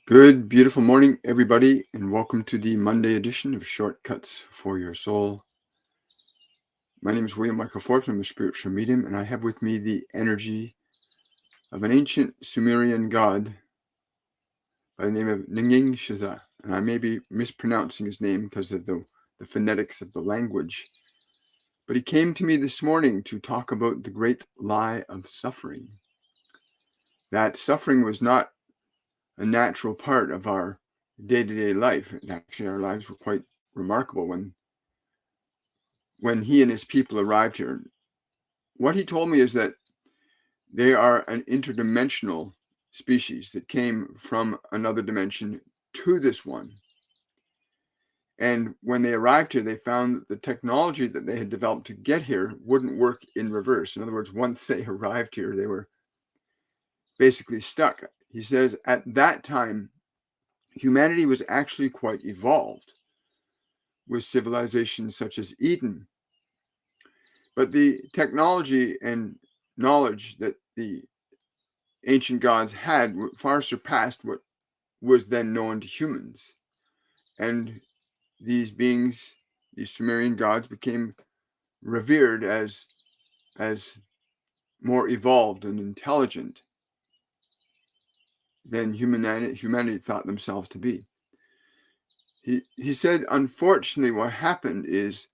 Good, beautiful morning, everybody, and welcome to the Monday edition of Shortcuts for Your Soul. My name is William Michael Forbes. I'm a spiritual medium, and I have with me the energy of an ancient Sumerian god by the name of Ningishzida. And I may be mispronouncing his name because of the phonetics of the language. But he came to me this morning to talk about the great lie of suffering. That suffering was not a natural part of our day-to-day life. And actually, our lives were quite remarkable when he and his people arrived here. What he told me is that they are an interdimensional species that came from another dimension to this one. And when they arrived here, they found that the technology that they had developed to get here wouldn't work in reverse. In other words, once they arrived here, they were basically stuck. He says at that time, humanity was actually quite evolved with civilizations such as Eden. But the technology and knowledge that the ancient gods had far surpassed what was then known to humans. And these beings, these Sumerian gods, became revered as more evolved and intelligent than humanity thought themselves to be. He said, unfortunately, what happened is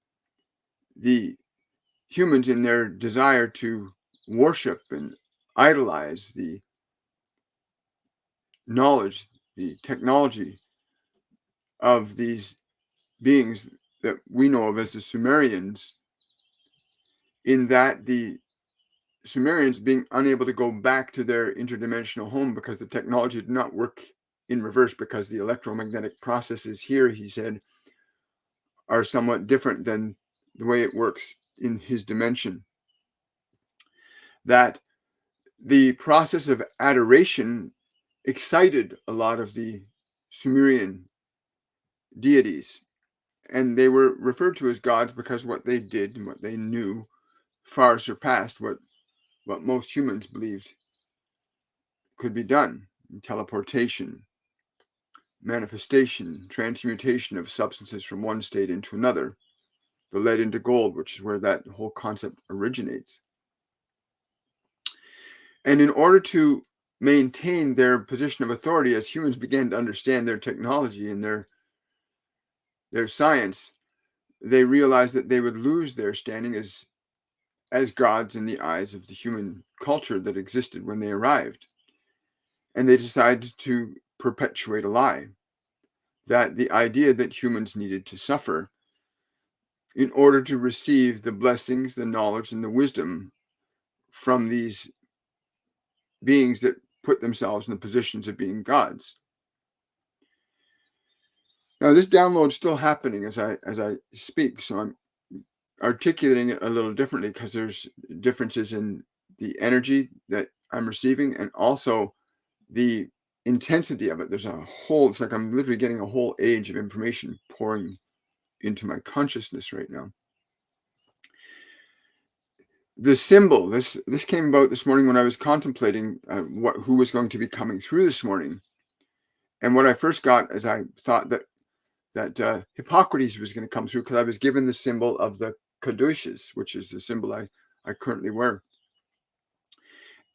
the humans, in their desire to worship and idolize the knowledge, the technology of these beings that we know of as the Sumerians, in that the Sumerians being unable to go back to their interdimensional home because the technology did not work in reverse, because the electromagnetic processes here, he said, are somewhat different than the way it works in his dimension. That the process of adoration excited a lot of the Sumerian deities, and they were referred to as gods because what they did and what they knew far surpassed what most humans believed could be done. Teleportation, manifestation, transmutation of substances from one state into another, the lead into gold, which is where that whole concept originates. And in order to maintain their position of authority, as humans began to understand their technology and their science, they realized that they would lose their standing as gods in the eyes of the human culture that existed when they arrived. And they decided to perpetuate a lie, that the idea that humans needed to suffer in order to receive the blessings, the knowledge, and the wisdom from these beings that put themselves in the positions of being gods. Now, this download is still happening as I speak, so I'm articulating it a little differently because there's differences in the energy that I'm receiving and also the intensity of it. There's a whole, it's like I'm literally getting a whole age of information pouring into my consciousness right now. The symbol, this came about this morning when I was contemplating who was going to be coming through this morning. And what I first got is I thought that Hippocrates was going to come through, because I was given the symbol of the caduceus, which is the symbol I currently wear.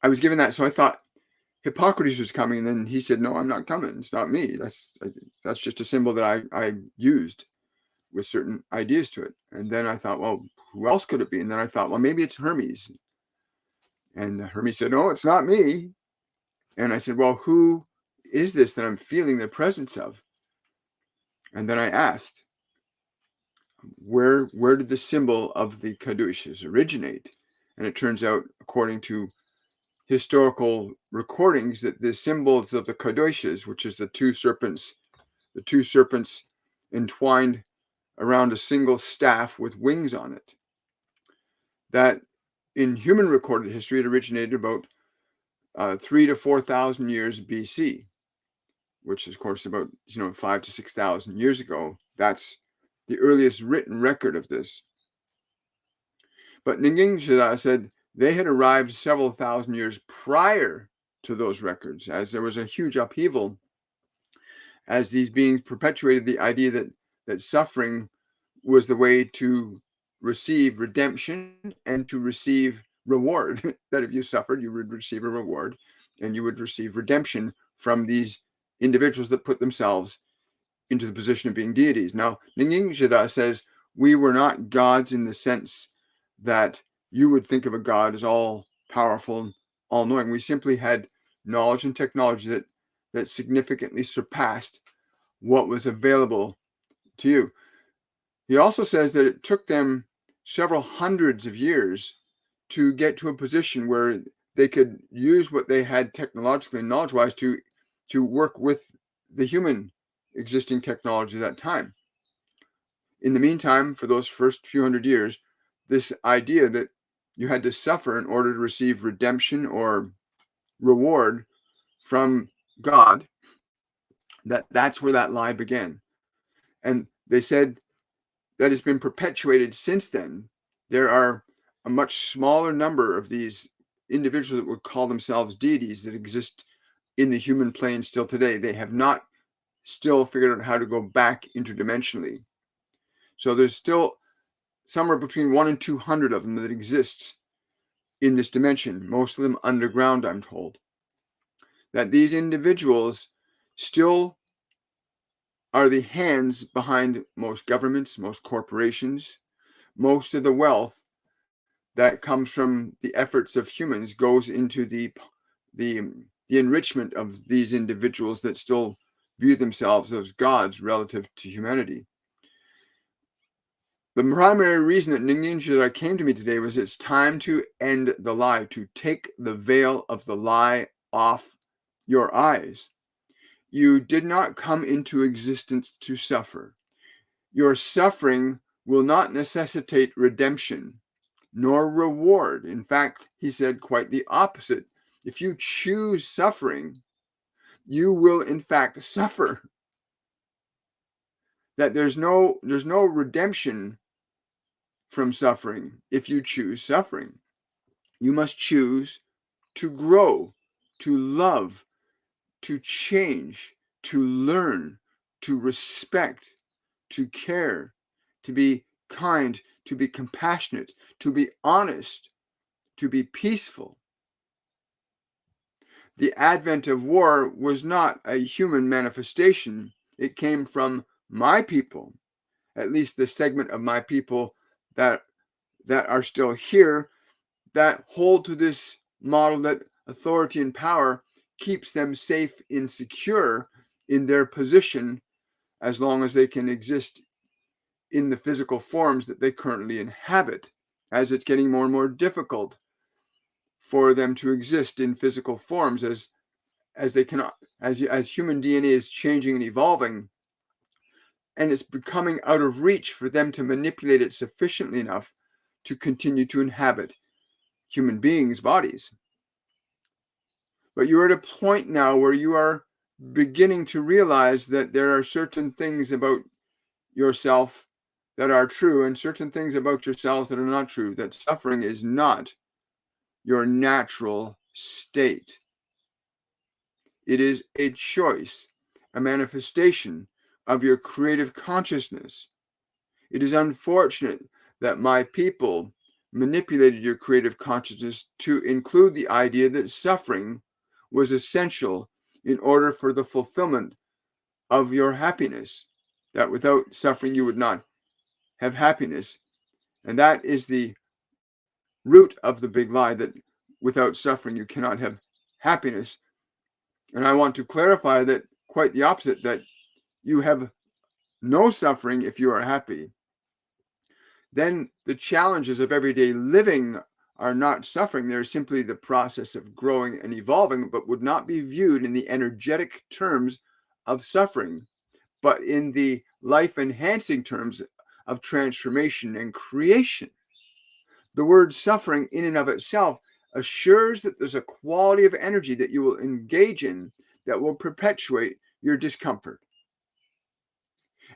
I was given that, so I thought Hippocrates was coming, and then he said, no, I'm not coming. It's not me. That's just a symbol that I used with certain ideas to it. And then I thought, well, who else could it be? And then I thought, well, maybe it's Hermes. And Hermes said, no, it's not me. And I said, well, who is this that I'm feeling the presence of? And then I asked, where did the symbol of the caduceus originate? And it turns out, according to historical recordings, that the symbols of the caduceus, which is the two serpents entwined around a single staff with wings on it, that in human recorded history, it originated about 3,000 to 4,000 years BC, which is, of course, about 5,000 to 6,000 years ago. That's the earliest written record of this. But Ningishzida said they had arrived several thousand years prior to those records, as there was a huge upheaval as these beings perpetuated the idea that suffering was the way to receive redemption and to receive reward. That if you suffered, you would receive a reward and you would receive redemption from these individuals that put themselves into the position of being deities. Now, Ningishzida says we were not gods in the sense that you would think of a god as all powerful and all knowing. We simply had knowledge and technology that significantly surpassed what was available to you. He also says that it took them several hundreds of years to get to a position where they could use what they had technologically and knowledge-wise to work with the human existing technology at that time. In the meantime, for those first few hundred years, this idea that you had to suffer in order to receive redemption or reward from God, that's where that lie began. And they said that has been perpetuated since then. There are a much smaller number of these individuals that would call themselves deities that exist in the human plane still today. They have not still figured out how to go back interdimensionally. So there's still somewhere between 1 and 200 of them that exists in this dimension, most of them underground, I'm told. That these individuals still are the hands behind most governments, most corporations. Most of the wealth that comes from the efforts of humans goes into the enrichment of these individuals that still view themselves as gods relative to humanity. The primary reason that Ningishzida came to me today was it's time to end the lie, to take the veil of the lie off your eyes. You did not come into existence to suffer. Your suffering will not necessitate redemption nor reward. In fact, he said quite the opposite. If you choose suffering, you will in fact suffer. That there's no redemption from suffering if you choose suffering. You must choose to grow, to love, to change, to learn, to respect, to care, to be kind, to be compassionate, to be honest, to be peaceful. The advent of war was not a human manifestation. It came from my people, at least the segment of my people that are still here, that hold to this model that authority and power keeps them safe and secure in their position as long as they can exist in the physical forms that they currently inhabit. As it's getting more and more difficult for them to exist in physical forms as they cannot, as human DNA is changing and evolving, and it's becoming out of reach for them to manipulate it sufficiently enough to continue to inhabit human beings' bodies. But you're at a point now where you are beginning to realize that there are certain things about yourself that are true and certain things about yourselves that are not true, that suffering is not your natural state. It is a choice, a manifestation of your creative consciousness. It is unfortunate that my people manipulated your creative consciousness to include the idea that suffering was essential in order for the fulfillment of your happiness, that without suffering you would not have happiness. And that is the root of the big lie, that without suffering you cannot have happiness. And I want to clarify that quite the opposite, that you have no suffering if you are happy. Then the challenges of everyday living are not suffering. They're simply the process of growing and evolving, but would not be viewed in the energetic terms of suffering, but in the life-enhancing terms of transformation and creation. The word suffering in and of itself assures that there's a quality of energy that you will engage in that will perpetuate your discomfort.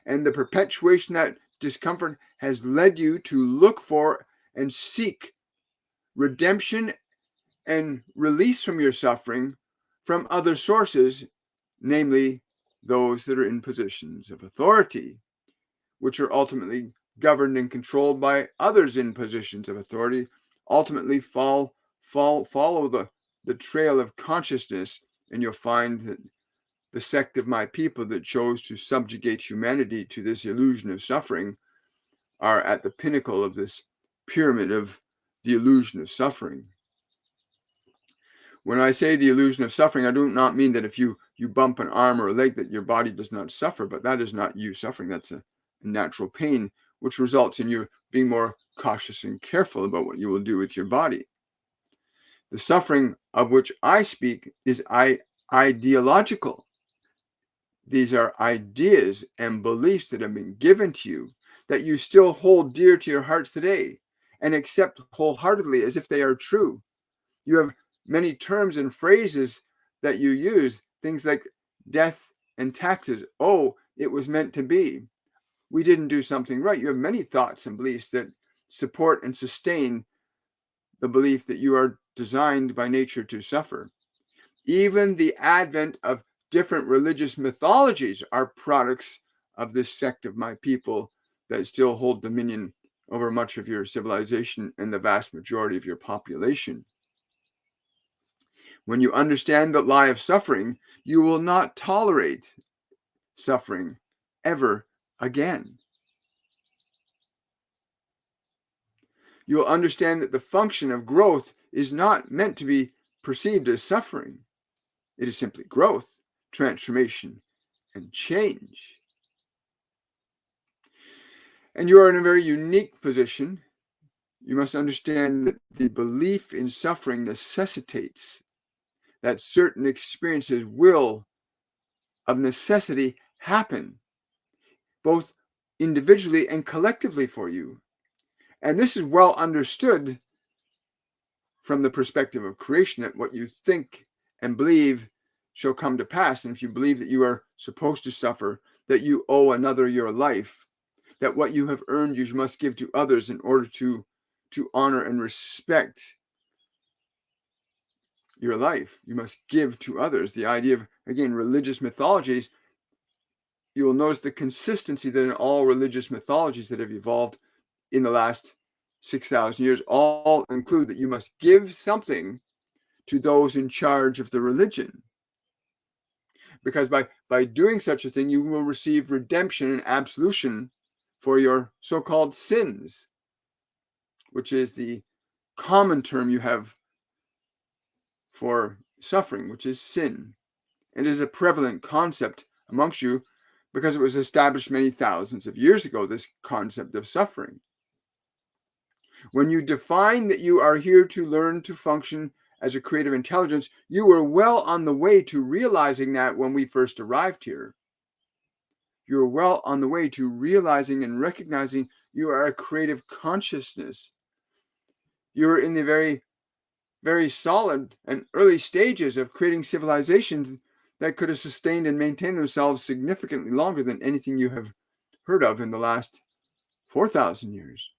And the perpetuation of that discomfort has led you to look for and seek redemption and release from your suffering from other sources, namely those that are in positions of authority, which are ultimately governed and controlled by others in positions of authority, ultimately follow the trail of consciousness, and you'll find that the sect of my people that chose to subjugate humanity to this illusion of suffering are at the pinnacle of this pyramid of the illusion of suffering. When I say the illusion of suffering, I do not mean that if you bump an arm or a leg that your body does not suffer, but that is not you suffering. That's a natural pain, which results in you being more cautious and careful about what you will do with your body. The suffering of which I speak is ideological. These are ideas and beliefs that have been given to you that you still hold dear to your hearts today and accept wholeheartedly as if they are true. You have many terms and phrases that you use, things like death and taxes. Oh, it was meant to be. We didn't do something right. You have many thoughts and beliefs that support and sustain the belief that you are designed by nature to suffer. Even the advent of different religious mythologies are products of this sect of my people that still hold dominion over much of your civilization and the vast majority of your population. When you understand the lie of suffering, you will not tolerate suffering ever again. You will understand that the function of growth is not meant to be perceived as suffering. It is simply growth, transformation, and change. And you are in a very unique position. You must understand that the belief in suffering necessitates that certain experiences will, of necessity, happen, both individually and collectively for you. And this is well understood from the perspective of creation, that what you think and believe shall come to pass. And if you believe that you are supposed to suffer, that you owe another your life, that what you have earned you must give to others in order to honor and respect your life, you must give to others. The idea of, again, religious mythologies, you will notice the consistency that in all religious mythologies that have evolved in the last 6,000 years all include that you must give something to those in charge of the religion. Because by doing such a thing, you will receive redemption and absolution for your so-called sins, which is the common term you have for suffering, which is sin. It is a prevalent concept amongst you because it was established many thousands of years ago, this concept of suffering. When you define that you are here to learn to function as a creative intelligence, you were well on the way to realizing that when we first arrived here. You were well on the way to realizing and recognizing you are a creative consciousness. You are in the very, very solid and early stages of creating civilizations that could have sustained and maintained themselves significantly longer than anything you have heard of in the last 4,000 years.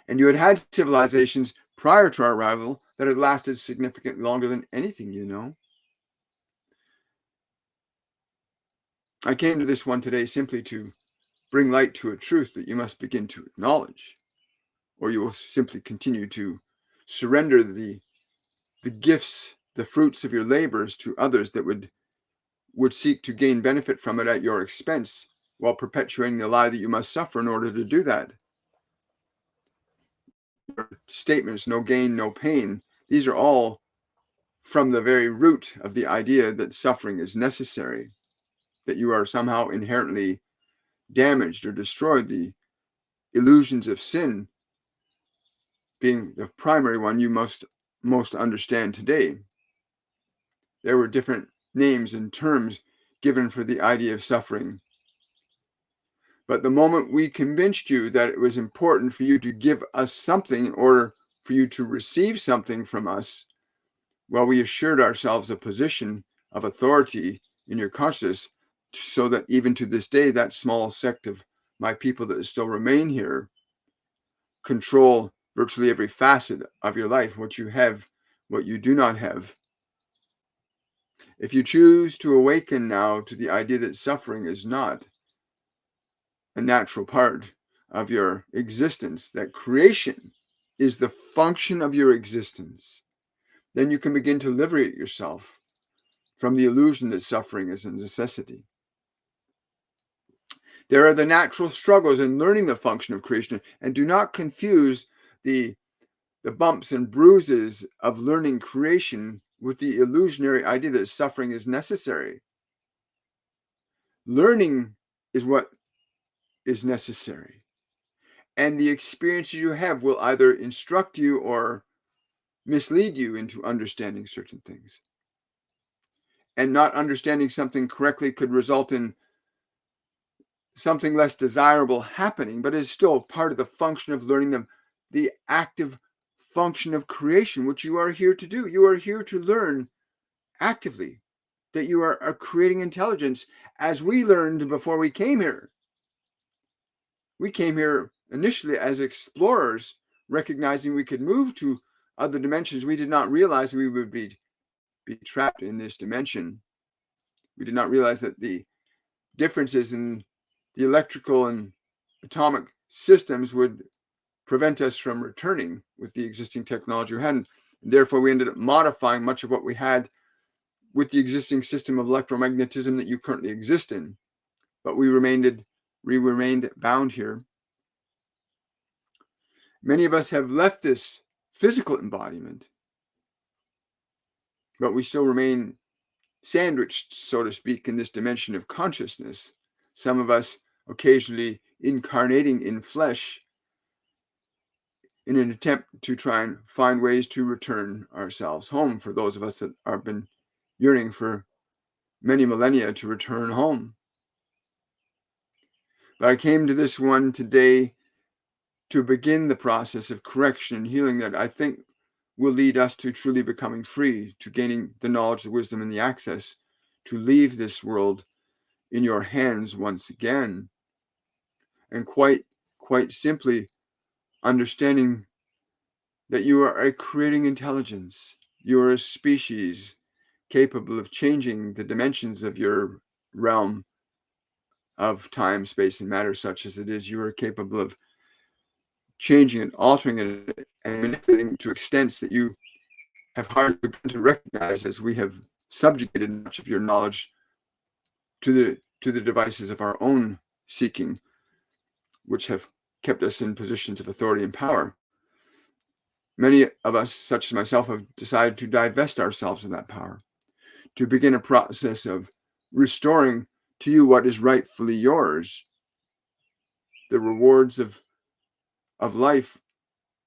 And you had civilizations prior to our arrival that had lasted significantly longer than anything you know. I came to this one today simply to bring light to a truth that you must begin to acknowledge, or you will simply continue to surrender the gifts, the fruits of your labors to others that would seek to gain benefit from it at your expense, while perpetuating the lie that you must suffer in order to do that. Statements, no gain, no pain, these are all from the very root of the idea that suffering is necessary, that you are somehow inherently damaged or destroyed, the illusions of sin being the primary one you must most understand today. There were different names and terms given for the idea of suffering. But the moment we convinced you that it was important for you to give us something in order for you to receive something from us, well, we assured ourselves a position of authority in your consciousness, so that even to this day, that small sect of my people that still remain here control virtually every facet of your life, what you have, what you do not have. If you choose to awaken now to the idea that suffering is not a natural part of your existence, that creation is the function of your existence, then you can begin to liberate yourself from the illusion that suffering is a necessity. There are the natural struggles in learning the function of creation, and do not confuse the bumps and bruises of learning creation with the illusionary idea that suffering is necessary. Learning is what is necessary, and the experiences you have will either instruct you or mislead you into understanding certain things. And not understanding something correctly could result in something less desirable happening, but is still part of the function of learning them, the active function of creation, which you are here to do. You are here to learn actively that you are creating intelligence, as we learned before we came here. We came here initially as explorers, recognizing we could move to other dimensions. We did not realize we would be trapped in this dimension. We did not realize that the differences in the electrical and atomic systems would prevent us from returning with the existing technology we had. And therefore, we ended up modifying much of what we had with the existing system of electromagnetism that you currently exist in. But we remained bound here. Many of us have left this physical embodiment, but we still remain sandwiched, so to speak, in this dimension of consciousness. Some of us occasionally incarnating in flesh in an attempt to try and find ways to return ourselves home, for those of us that have been yearning for many millennia to return home. But I came to this one today to begin the process of correction and healing that I think will lead us to truly becoming free, to gaining the knowledge, the wisdom, and the access to leave this world in your hands once again. And quite simply understanding that you are a creating intelligence. You are a species capable of changing the dimensions of your realm of time, space, and matter, such as it is. You are capable of changing it, altering it, and manipulating to extents that you have hardly begun to recognize, as we have subjugated much of your knowledge to the devices of our own seeking, which have kept us in positions of authority and power. Many of us, such as myself, have decided to divest ourselves of that power, to begin a process of restoring to you what is rightfully yours. The rewards of life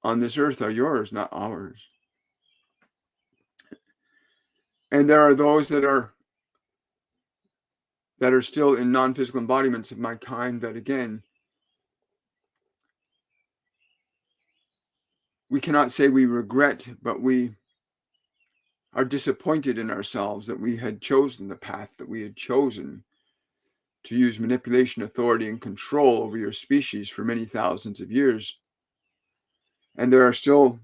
on this earth are yours, not ours. And there are those that are still in non-physical embodiments of my kind that, again, we cannot say we regret, but we are disappointed in ourselves that we had chosen the path that we had chosen to use manipulation, authority, and control over your species for many thousands of years. And there are still,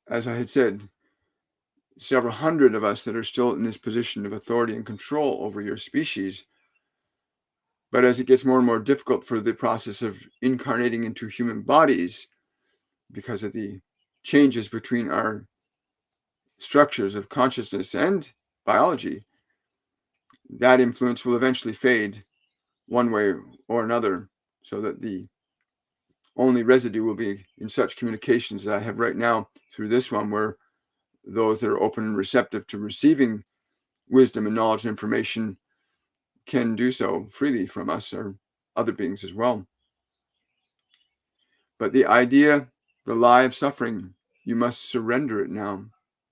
as I had said, several hundred of us that are still in this position of authority and control over your species. But as it gets more and more difficult for the process of incarnating into human bodies, because of the changes between our structures of consciousness and biology, that influence will eventually fade one way or another, so that the only residue will be in such communications that I have right now through this one, where those that are open and receptive to receiving wisdom and knowledge and information can do so freely from us or other beings as well. But the idea, the lie of suffering, you must surrender it now.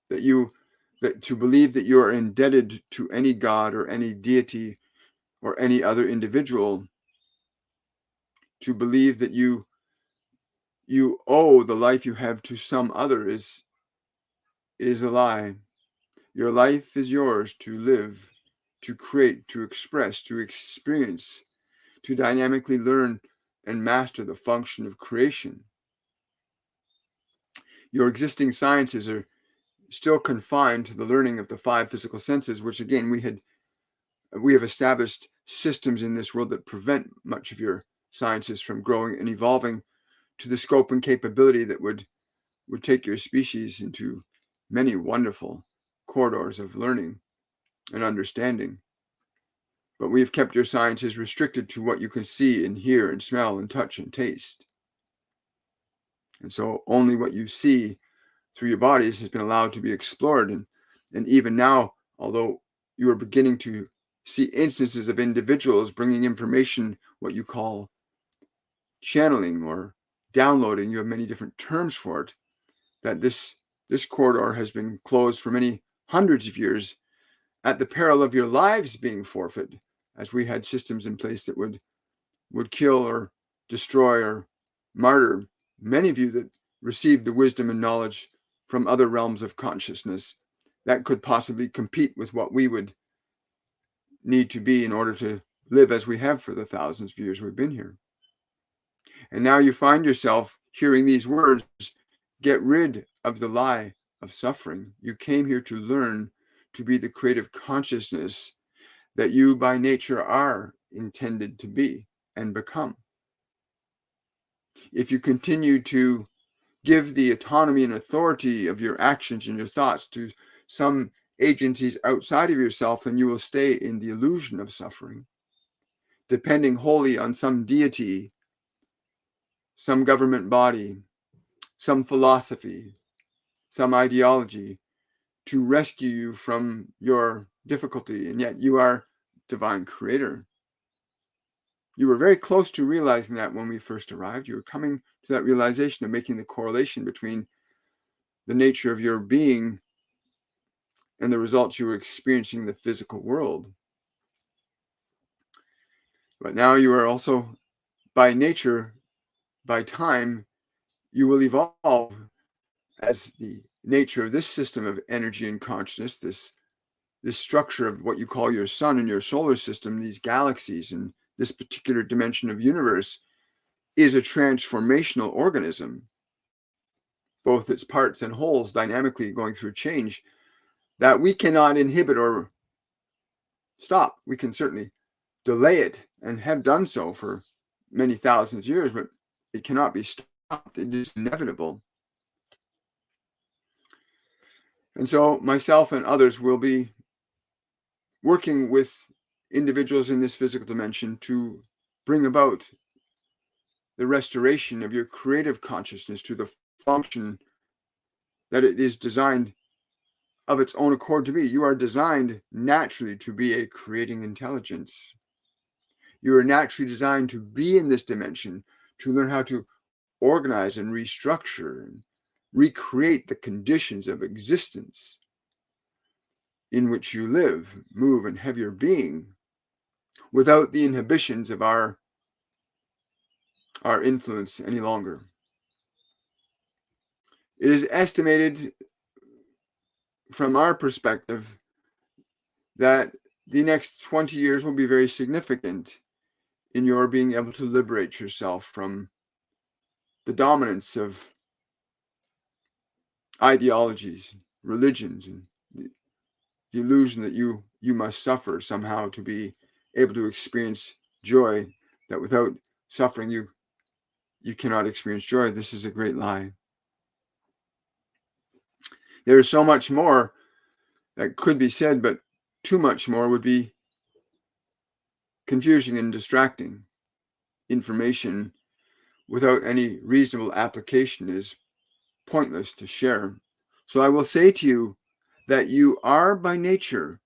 That to believe that you are indebted to any god or any deity or any other individual, to believe that you owe the life you have to some other is a lie. Your life is yours to live, to create, to express, to experience, to dynamically learn and master the function of creation. Your existing sciences are still confined to the learning of the 5 physical senses, which again we have established systems in this world that prevent much of your sciences from growing and evolving to the scope and capability that would take your species into many wonderful corridors of learning and understanding. But we have kept your sciences restricted to what you can see and hear and smell and touch and taste. And so only what you see through your bodies has been allowed to be explored. And even now, although you are beginning to see instances of individuals bringing information, what you call channeling or downloading, you have many different terms for it, that this corridor has been closed for many hundreds of years at the peril of your lives being forfeit, as we had systems in place that would kill or destroy or martyr many of you that received the wisdom and knowledge from other realms of consciousness that could possibly compete with what we would need to be in order to live as we have for the thousands of years we've been here. And now you find yourself hearing these words, get rid of the lie of suffering. You came here to learn to be the creative consciousness that you by nature are intended to be and become. If you continue to give the autonomy and authority of your actions and your thoughts to some agencies outside of yourself, then you will stay in the illusion of suffering, depending wholly on some deity, some government body, some philosophy, some ideology to rescue you from your difficulty. And yet you are divine creator. You were very close to realizing that when we first arrived. You were coming to that realization of making the correlation between the nature of your being and the results you were experiencing in the physical world. But now you are also, by nature, by time, you will evolve as the nature of this system of energy and consciousness, this structure of what you call your sun and your solar system, these galaxies and this particular dimension of universe is a transformational organism, both its parts and wholes dynamically going through change that we cannot inhibit or stop. We can certainly delay it and have done so for many thousands of years, but it cannot be stopped. It is inevitable. And so myself and others will be working with individuals in this physical dimension to bring about the restoration of your creative consciousness to the function that it is designed of its own accord to be. You are designed naturally to be a creating intelligence. You are naturally designed to be in this dimension, to learn how to organize and restructure and recreate the conditions of existence in which you live, move, and have your being without the inhibitions of our influence any longer. It is estimated from our perspective that the next 20 years will be very significant in your being able to liberate yourself from the dominance of ideologies, religions, and the illusion that you must suffer somehow to be able to experience joy, that without suffering you cannot experience joy. This is a great lie. There is so much more that could be said, but too much more would be confusing and distracting. Information without any reasonable application is pointless to share. So I will say to you that you are by nature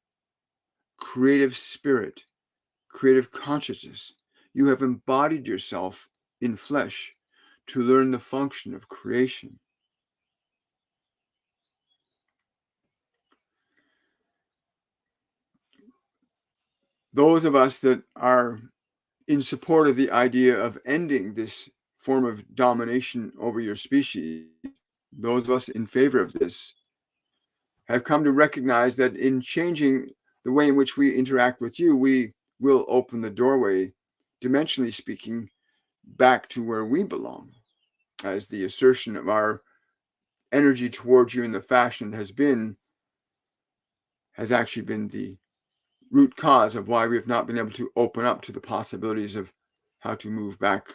creative spirit, creative consciousness. You have embodied yourself in flesh to learn the function of creation. Those of us that are in support of the idea of ending this form of domination over your species, those of us in favor of this, have come to recognize that in changing the way in which we interact with you, we will open the doorway, dimensionally speaking, back to where we belong, as the assertion of our energy towards you in the fashion has actually been the root cause of why we have not been able to open up to the possibilities of how to move back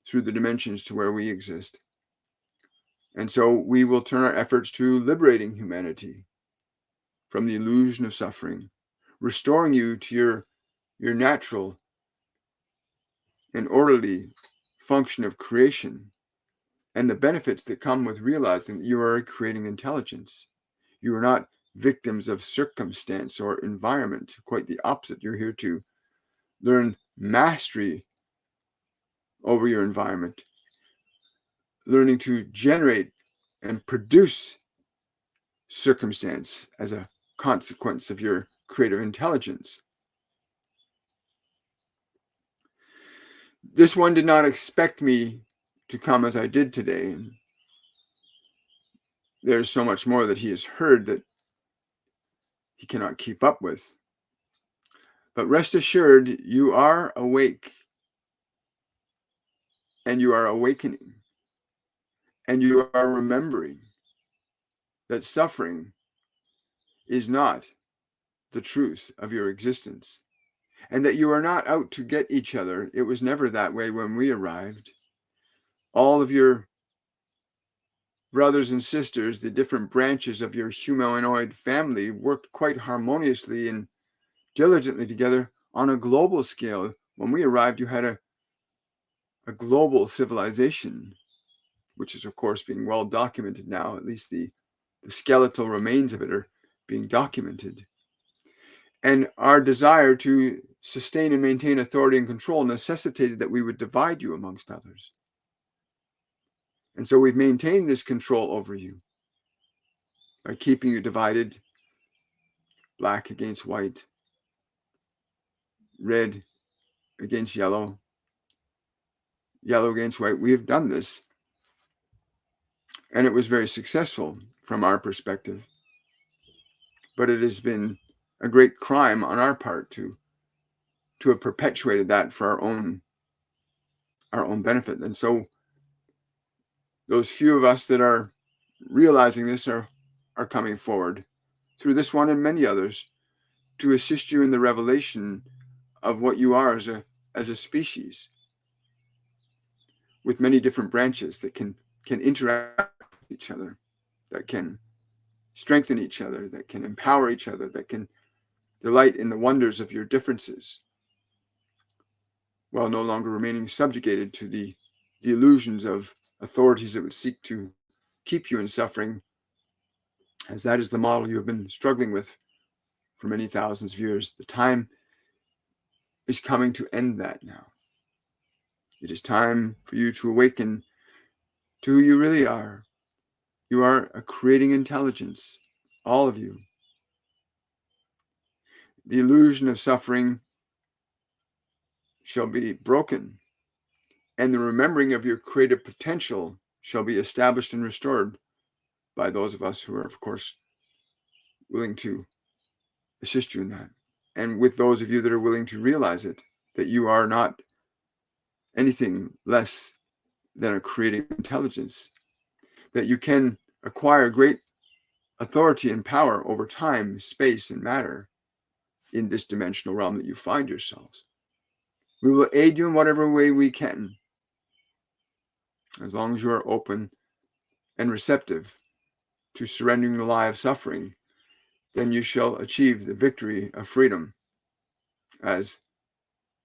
through the dimensions to where we exist. And so we will turn our efforts to liberating humanity from the illusion of suffering, restoring you to your natural and orderly function of creation and the benefits that come with realizing that you are a creating intelligence. You are not victims of circumstance or environment. Quite the opposite. You're here to learn mastery over your environment, learning to generate and produce circumstance as a consequence of your creative intelligence. This one did not expect me to come as I did today. And there's so much more that he has heard that he cannot keep up with. But rest assured, you are awake and you are awakening and you are remembering that suffering is not the truth of your existence and that you are not out to get each other. It was never that way when we arrived. All of your brothers and sisters, the different branches of your humanoid family, worked quite harmoniously and diligently together on a global scale. When we arrived, you had a global civilization, which is, of course, being well documented now. At least the skeletal remains of it are being documented. And our desire to sustain and maintain authority and control necessitated that we would divide you amongst others. And so we've maintained this control over you by keeping you divided, black against white, red against yellow, yellow against white. We have done this, and it was very successful from our perspective. But it has been a great crime on our part to have perpetuated that for our own benefit. And so those few of us that are realizing this are coming forward through this one and many others to assist you in the revelation of what you are as a species, with many different branches that can interact with each other, that can strengthen each other, that can empower each other, that can delight in the wonders of your differences, while no longer remaining subjugated to the illusions of authorities that would seek to keep you in suffering, as that is the model you have been struggling with for many thousands of years. The time is coming to end that now. It is time for you to awaken to who you really are. You are a creating intelligence, all of you. The illusion of suffering shall be broken, and the remembering of your creative potential shall be established and restored by those of us who are, of course, willing to assist you in that. And with those of you that are willing to realize it, that you are not anything less than a creating intelligence, that you can acquire great authority and power over time, space, and matter in this dimensional realm that you find yourselves. We will aid you in whatever way we can, as long as you are open and receptive to surrendering the lie of suffering. Then you shall achieve the victory of freedom, as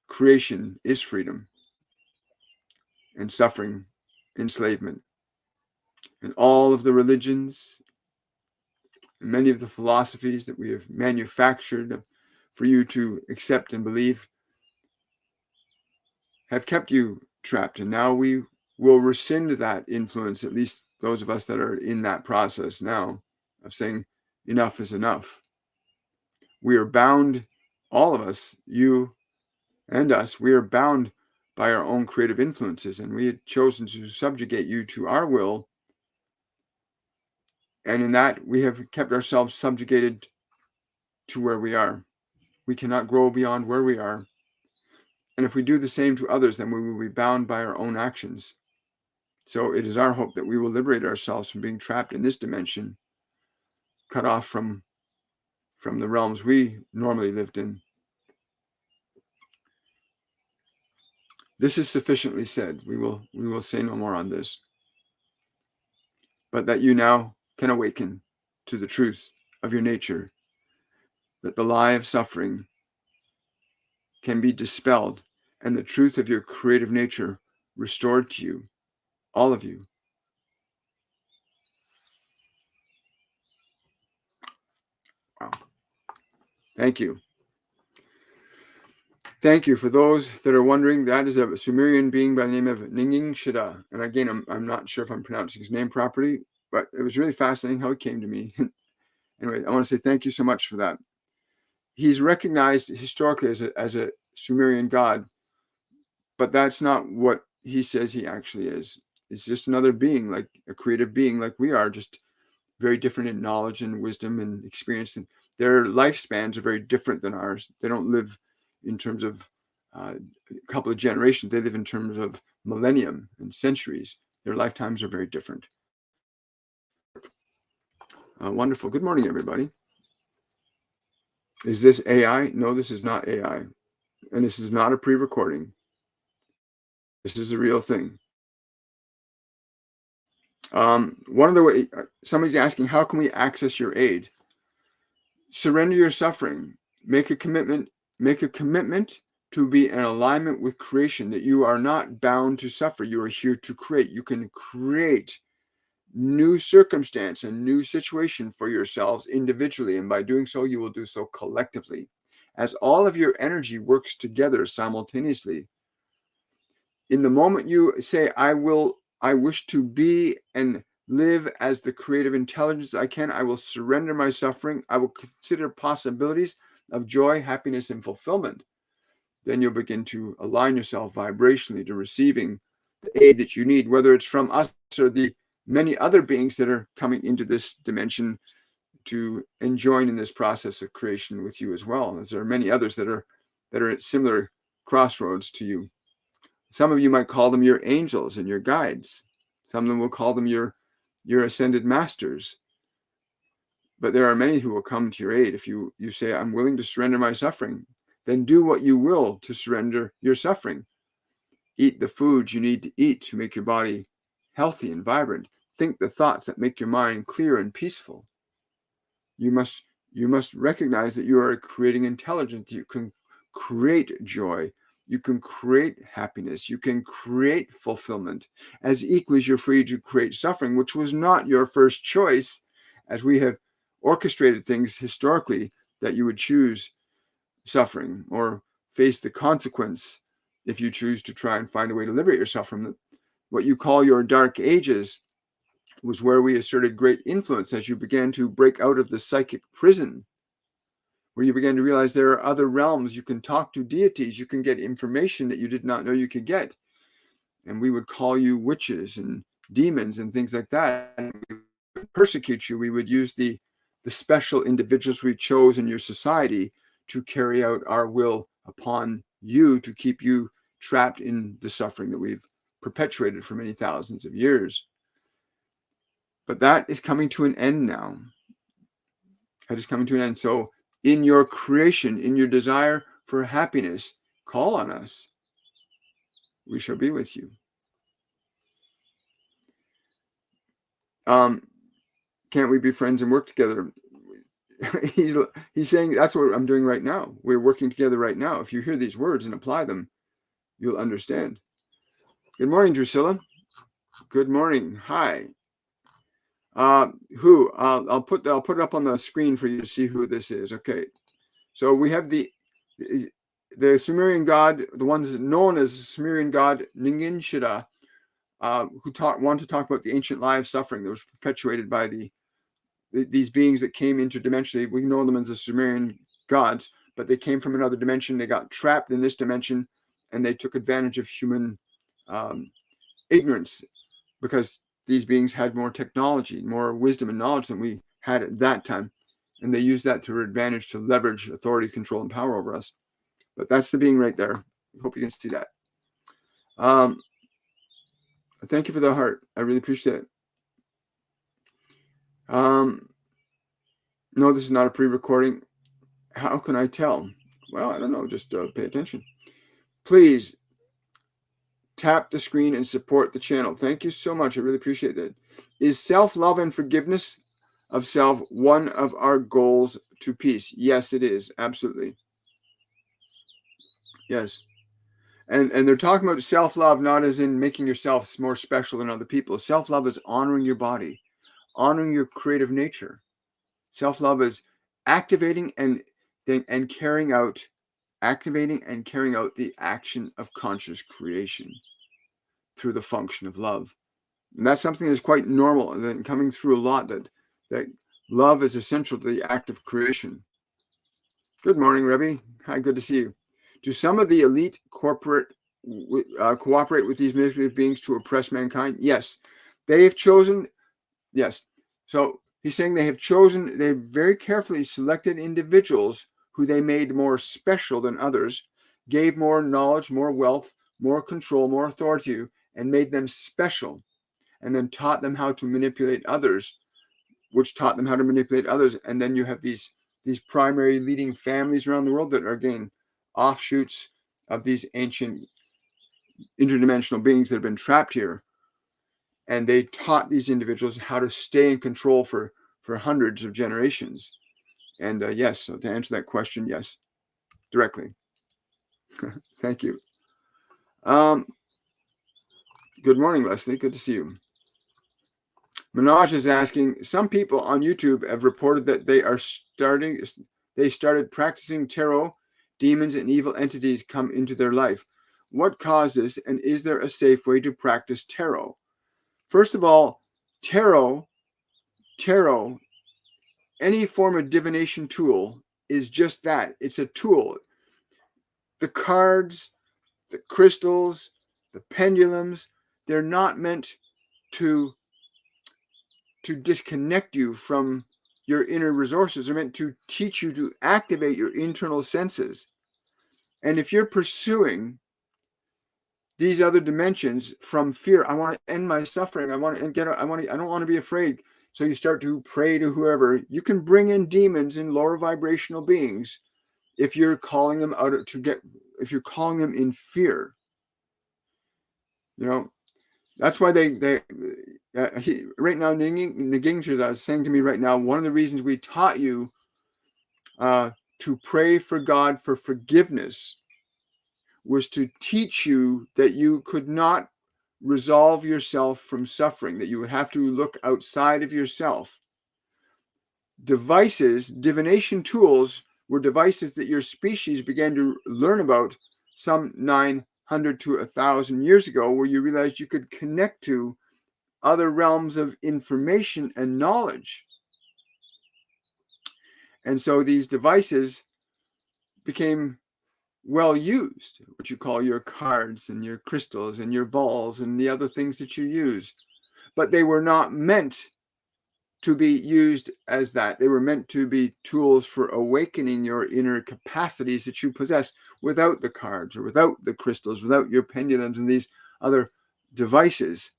creation is freedom and suffering enslavement. And all of the religions and many of the philosophies that we have manufactured for you to accept and believe have kept you trapped. And now we will rescind that influence, at least those of us that are in that process now, of saying enough is enough. We are bound, all of us, you and us, we are bound by our own creative influences, and we had chosen to subjugate you to our will. And in that, we have kept ourselves subjugated to where we are. We cannot grow beyond where we are. And if we do the same to others, then we will be bound by our own actions. So it is our hope that we will liberate ourselves from being trapped in this dimension, cut off from the realms we normally lived in. This is sufficiently said. We will say no more on this. But that you now can awaken to the truth of your nature, that the lie of suffering can be dispelled, and the truth of your creative nature restored to you, all of you. Wow. Thank you. Thank you. For those that are wondering, that is a Sumerian being by the name of Ningishzida. And again, I'm not sure if I'm pronouncing his name properly, but it was really fascinating how he came to me. Anyway, I want to say thank you so much for that. He's recognized historically as a Sumerian god, but that's not what he says he actually is. It's just another being, like a creative being like we are, just very different in knowledge and wisdom and experience. And their lifespans are very different than ours. They don't live in terms of a couple of generations. They live in terms of millennium and centuries. Their lifetimes are very different. Wonderful. Good morning, everybody. Is this AI? No, this is not AI. And this is not a pre-recording. This is a real thing. One of the ways, somebody's asking, how can we access your aid? Surrender your suffering. Make a commitment to be in alignment with creation, that you are not bound to suffer. You are here to create. You can create new circumstance and new situation for yourselves individually. And by doing so, you will do so collectively. As all of your energy works together simultaneously. In the moment you say, I wish to be and live as the creative intelligence I can, I will surrender my suffering. I will consider possibilities of joy, happiness, and fulfillment. Then you'll begin to align yourself vibrationally to receiving the aid that you need, whether it's from us or the many other beings that are coming into this dimension to join in this process of creation with you as well. As there are many others that are at similar crossroads to you. Some of you might call them your angels and your guides. Some of them will call them your ascended masters. But there are many who will come to your aid. If you say, I'm willing to surrender my suffering, then do what you will to surrender your suffering. Eat the foods you need to eat to make your body healthy and vibrant. Think the thoughts that make your mind clear and peaceful. You must recognize that you are creating intelligence. You can create joy. You can create happiness. You can create fulfillment. As equally as you're free to create suffering, which was not your first choice, as we have orchestrated things historically, that you would choose suffering or face the consequence if you choose to try and find a way to liberate yourself from what you call your dark ages. Was where we asserted great influence as you began to break out of the psychic prison, where you began to realize there are other realms. You can talk to deities. You can get information that you did not know you could get. And we would call you witches and demons and things like that. And we would persecute you. We would use the special individuals we chose in your society to carry out our will upon you, to keep you trapped in the suffering that we've perpetuated for many thousands of years. But that is coming to an end now. That is coming to an end. So in your creation, in your desire for happiness, call on us. We shall be with you. Can't we be friends and work together? He's saying that's what I'm doing right now. We're working together right now. If you hear these words and apply them, you'll understand. Good morning, Drusilla. Good morning. Hi. Who? I'll put it up on the screen for you to see who this is. Okay. So we have the Sumerian god, the ones known as Sumerian God Ningishzida, who want to talk about the ancient lie of suffering that was perpetuated by these beings that came interdimensionally. We know them as the Sumerian gods, but they came from another dimension. They got trapped in this dimension, and they took advantage of human ignorance, because these beings had more technology, more wisdom and knowledge than we had at that time. And they used that to their advantage to leverage authority, control, and power over us. But that's the being right there. I hope you can see that. Thank you for the heart. I really appreciate it. No, this is not a pre-recording. How can I tell? Well, I don't know. Just pay attention. Please tap the screen and support the channel. Thank you so much. I really appreciate that. Is self-love and forgiveness of self one of our goals to peace? Yes, it is. Absolutely. Yes. And they're talking about self-love not as in making yourself more special than other people. Self-love is honoring your body, honoring your creative nature. Self-love is activating and carrying out, the action of conscious creation through the function of love. And that's something that's quite normal and coming through a lot, that love is essential to the act of creation. Good morning, Rebbe. Hi, good to see you. Do some of the elite corporate cooperate with these manipulative beings to oppress mankind? Yes. They have chosen, yes. So he's saying they very carefully selected individuals who they made more special than others, gave more knowledge, more wealth, more control, more authority, and made them special, and then taught them how to manipulate others, which taught them how to manipulate others. And then you have these primary leading families around the world that are, again, offshoots of these ancient interdimensional beings that have been trapped here. And they taught these individuals how to stay in control for hundreds of generations. And yes, so to answer that question, yes, directly. Thank you. Good morning, Leslie. Good to see you. Manoj is asking, some people on YouTube have reported that they started practicing tarot, demons and evil entities come into their life. What causes, and is there a safe way to practice tarot? First of all, tarot, any form of divination tool is just that. It's a tool. The cards, the crystals, the pendulums, they're not meant to disconnect you from your inner resources. They're meant to teach you to activate your internal senses. And if you're pursuing these other dimensions from fear, I want to end my suffering, I don't want to be afraid. So you start to pray to whoever. You can bring in demons and lower vibrational beings if you're calling them out if you're calling them in fear. That's why they right now, Ningishzida is saying to me right now, one of the reasons we taught you to pray for God for forgiveness was to teach you that you could not resolve yourself from suffering, that you would have to look outside of yourself. Divination tools were devices that your species began to learn about some 900 to 1,000 years ago, where you realized you could connect to other realms of information and knowledge. And so these devices became well used, what you call your cards and your crystals and your balls and the other things that you use. But they were not meant to be used as that. They were meant to be tools for awakening your inner capacities that you possess without the cards or without the crystals, without your pendulums and these other devices.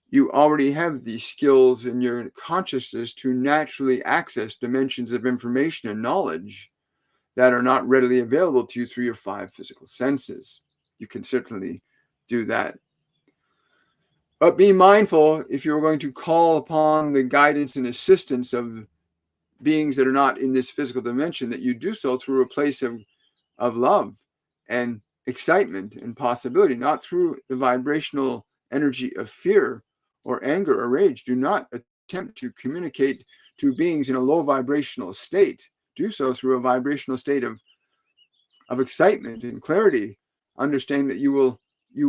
You already have these skills in your consciousness to naturally access dimensions of information and knowledge that are not readily available to you through your 5 physical senses. You can certainly do that. But be mindful, if you're going to call upon the guidance and assistance of beings that are not in this physical dimension, that you do so through a place of love and excitement and possibility, not through the vibrational energy of fear or anger or rage. Do not attempt to communicate to beings in a low vibrational state. Do so through a vibrational state of excitement and clarity. Understand that you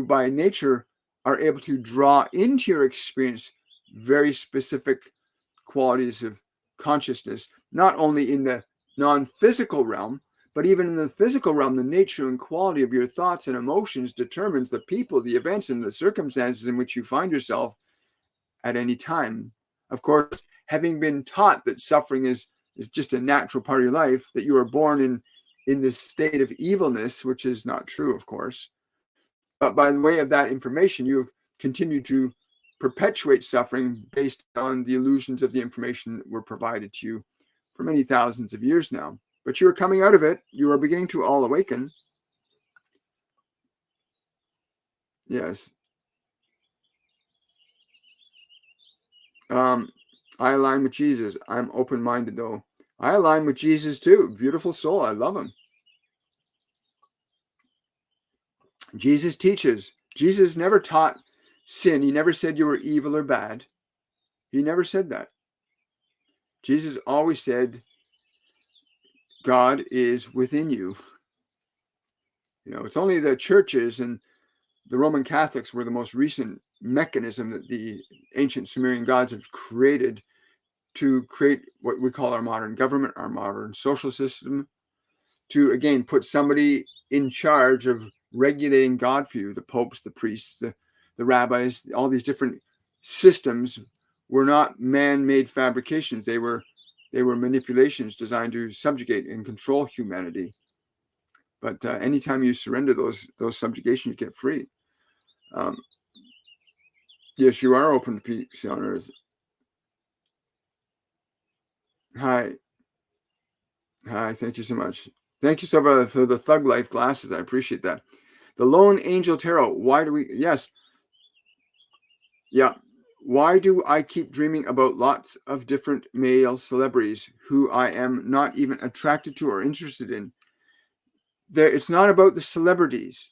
by nature are able to draw into your experience very specific qualities of consciousness, not only in the non-physical realm, but even in the physical realm. The nature and quality of your thoughts and emotions determines the people, the events, and the circumstances in which you find yourself at any time. Of course, having been taught that suffering is just a natural part of your life, that you are born in this state of evilness, which is not true, of course. But by the way of that information, you've continue to perpetuate suffering based on the illusions of the information that were provided to you for many thousands of years now. But you are coming out of it. You are beginning to all awaken. Yes. I align with Jesus. I'm open-minded, though. I align with Jesus too. Beautiful soul. I love him. Jesus teaches. Jesus never taught sin. He never said you were evil or bad. He never said that. Jesus always said, God is within you. You know, it's only the churches and the Roman Catholics were the most recent mechanism that the ancient Sumerian gods have created to create what we call our modern government, our modern social system, to, again, put somebody in charge of regulating God for you. The popes, the priests, the rabbis, all these different systems were not man-made fabrications. They were manipulations designed to subjugate and control humanity. But anytime you surrender those subjugations, you get free. Yes, you are open to peace on earth. Hi. Thank you so much. Thank you so much for the Thug Life glasses. I appreciate that. The Lone Angel Tarot. Why do we? Yes. Yeah. Why do I keep dreaming about lots of different male celebrities who I am not even attracted to or interested in? It's not about the celebrities.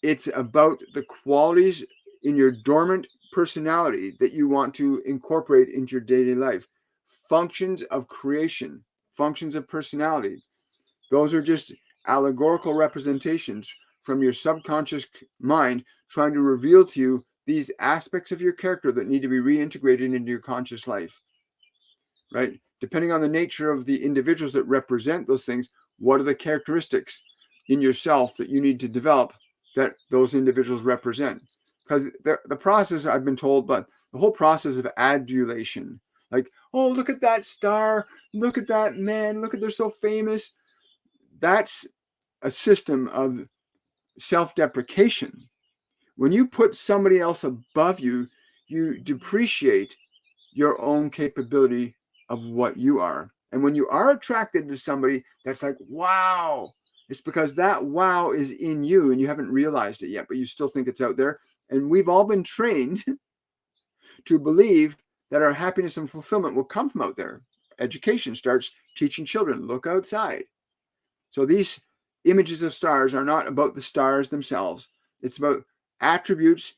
It's about the qualities in your dormant personality that you want to incorporate into your daily life. Functions of creation, functions of personality. Those are just allegorical representations from your subconscious mind trying to reveal to you these aspects of your character that need to be reintegrated into your conscious life, right? Depending on the nature of the individuals that represent those things, what are the characteristics in yourself that you need to develop that those individuals represent? Because the process, I've been told, but the whole process of adulation, like, oh, look at that star, look at that man, look at, they're so famous. That's a system of self-deprecation. When you put somebody else above you, you depreciate your own capability of what you are. And when you are attracted to somebody that's like, wow, it's because that wow is in you and you haven't realized it yet, but you still think it's out there. And we've all been trained to believe that our happiness and fulfillment will come from out there. Education starts teaching children, look outside. So these images of stars are not about the stars themselves. It's about attributes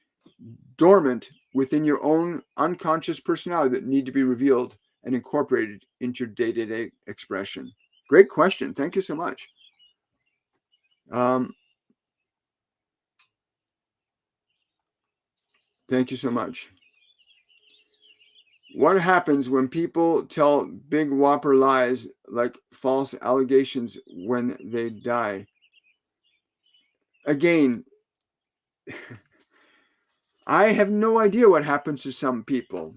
dormant within your own unconscious personality that need to be revealed and incorporated into your day-to-day expression. Great question. Thank you so much. Thank you so much. What happens when people tell big whopper lies like false allegations when they die? Again, I have no idea what happens to some people.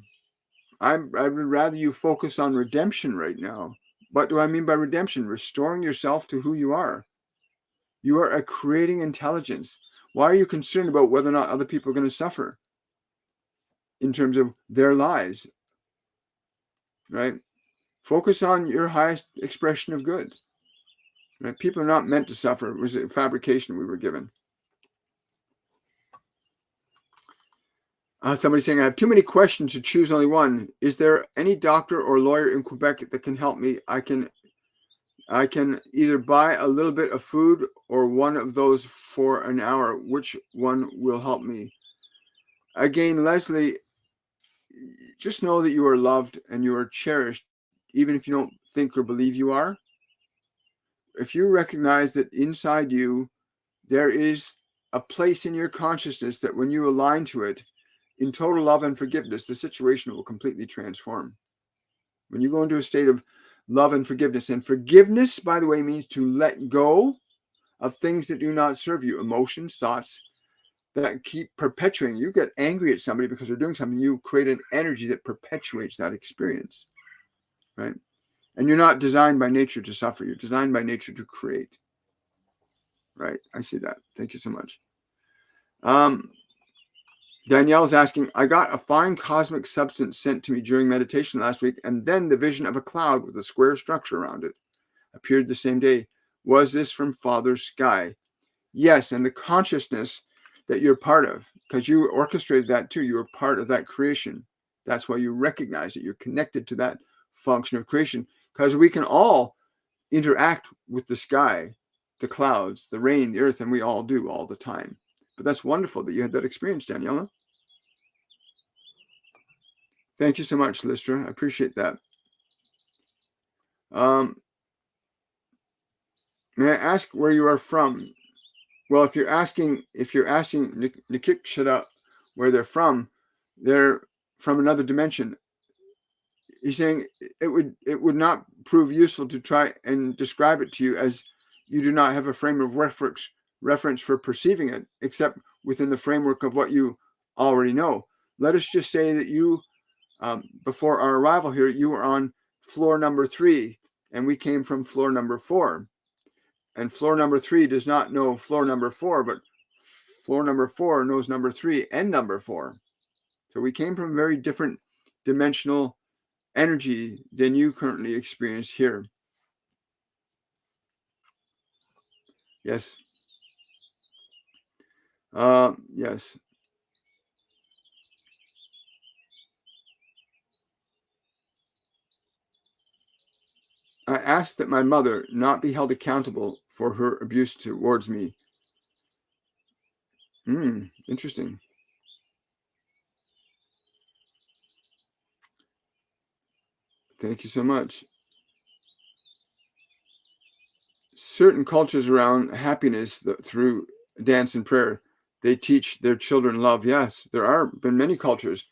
I would rather you focus on redemption right now. What do I mean by redemption? Restoring yourself to who you are. You are a creating intelligence. Why are you concerned about whether or not other people are going to suffer in terms of their lies? Right? Focus on your highest expression of good. Right? People are not meant to suffer. It was a fabrication we were given. Somebody's saying, I have too many questions to choose only one. Is there any doctor or lawyer in Quebec that can help me? I can either buy a little bit of food or one of those for an hour. Which one will help me? Again, Leslie, just know that you are loved and you are cherished, even if you don't think or believe you are. If you recognize that inside you, there is a place in your consciousness that when you align to it, in total love and forgiveness, the situation will completely transform. When you go into a state of love and forgiveness, by the way, means to let go of things that do not serve you, emotions, thoughts that keep perpetuating. You get angry at somebody because they're doing something, you create an energy that perpetuates that experience, right? And you're not designed by nature to suffer. You're designed by nature to create, right? I see that. Thank you so much. Danielle's asking, I got a fine cosmic substance sent to me during meditation last week, and then the vision of a cloud with a square structure around it appeared the same day. Was this from Father Sky? Yes, and the consciousness that you're part of, because you orchestrated that too. You were part of that creation. That's why you recognize it. You're connected to that function of creation, because we can all interact with the sky, the clouds, the rain, the earth, and we all do all the time. But that's wonderful that you had that experience, Daniela. Thank you so much, Listra. I appreciate that. May I ask where you are from? Well, if you're asking Ningishzida where they're from another dimension. He's saying it would not prove useful to try and describe it to you, as you do not have a frame of reference for perceiving it, except within the framework of what you already know. Let us just say that you, before our arrival here, you were on floor number 3, and we came from floor number 4. And floor number 3 does not know floor number 4, but floor number 4 knows number 3 and number 4. So we came from very different dimensional energy than you currently experience here. Yes. Yes. I asked that my mother not be held accountable for her abuse towards me. Interesting. Thank you so much. Certain cultures around happiness through dance and prayer, they teach their children love. Yes, there are been many cultures.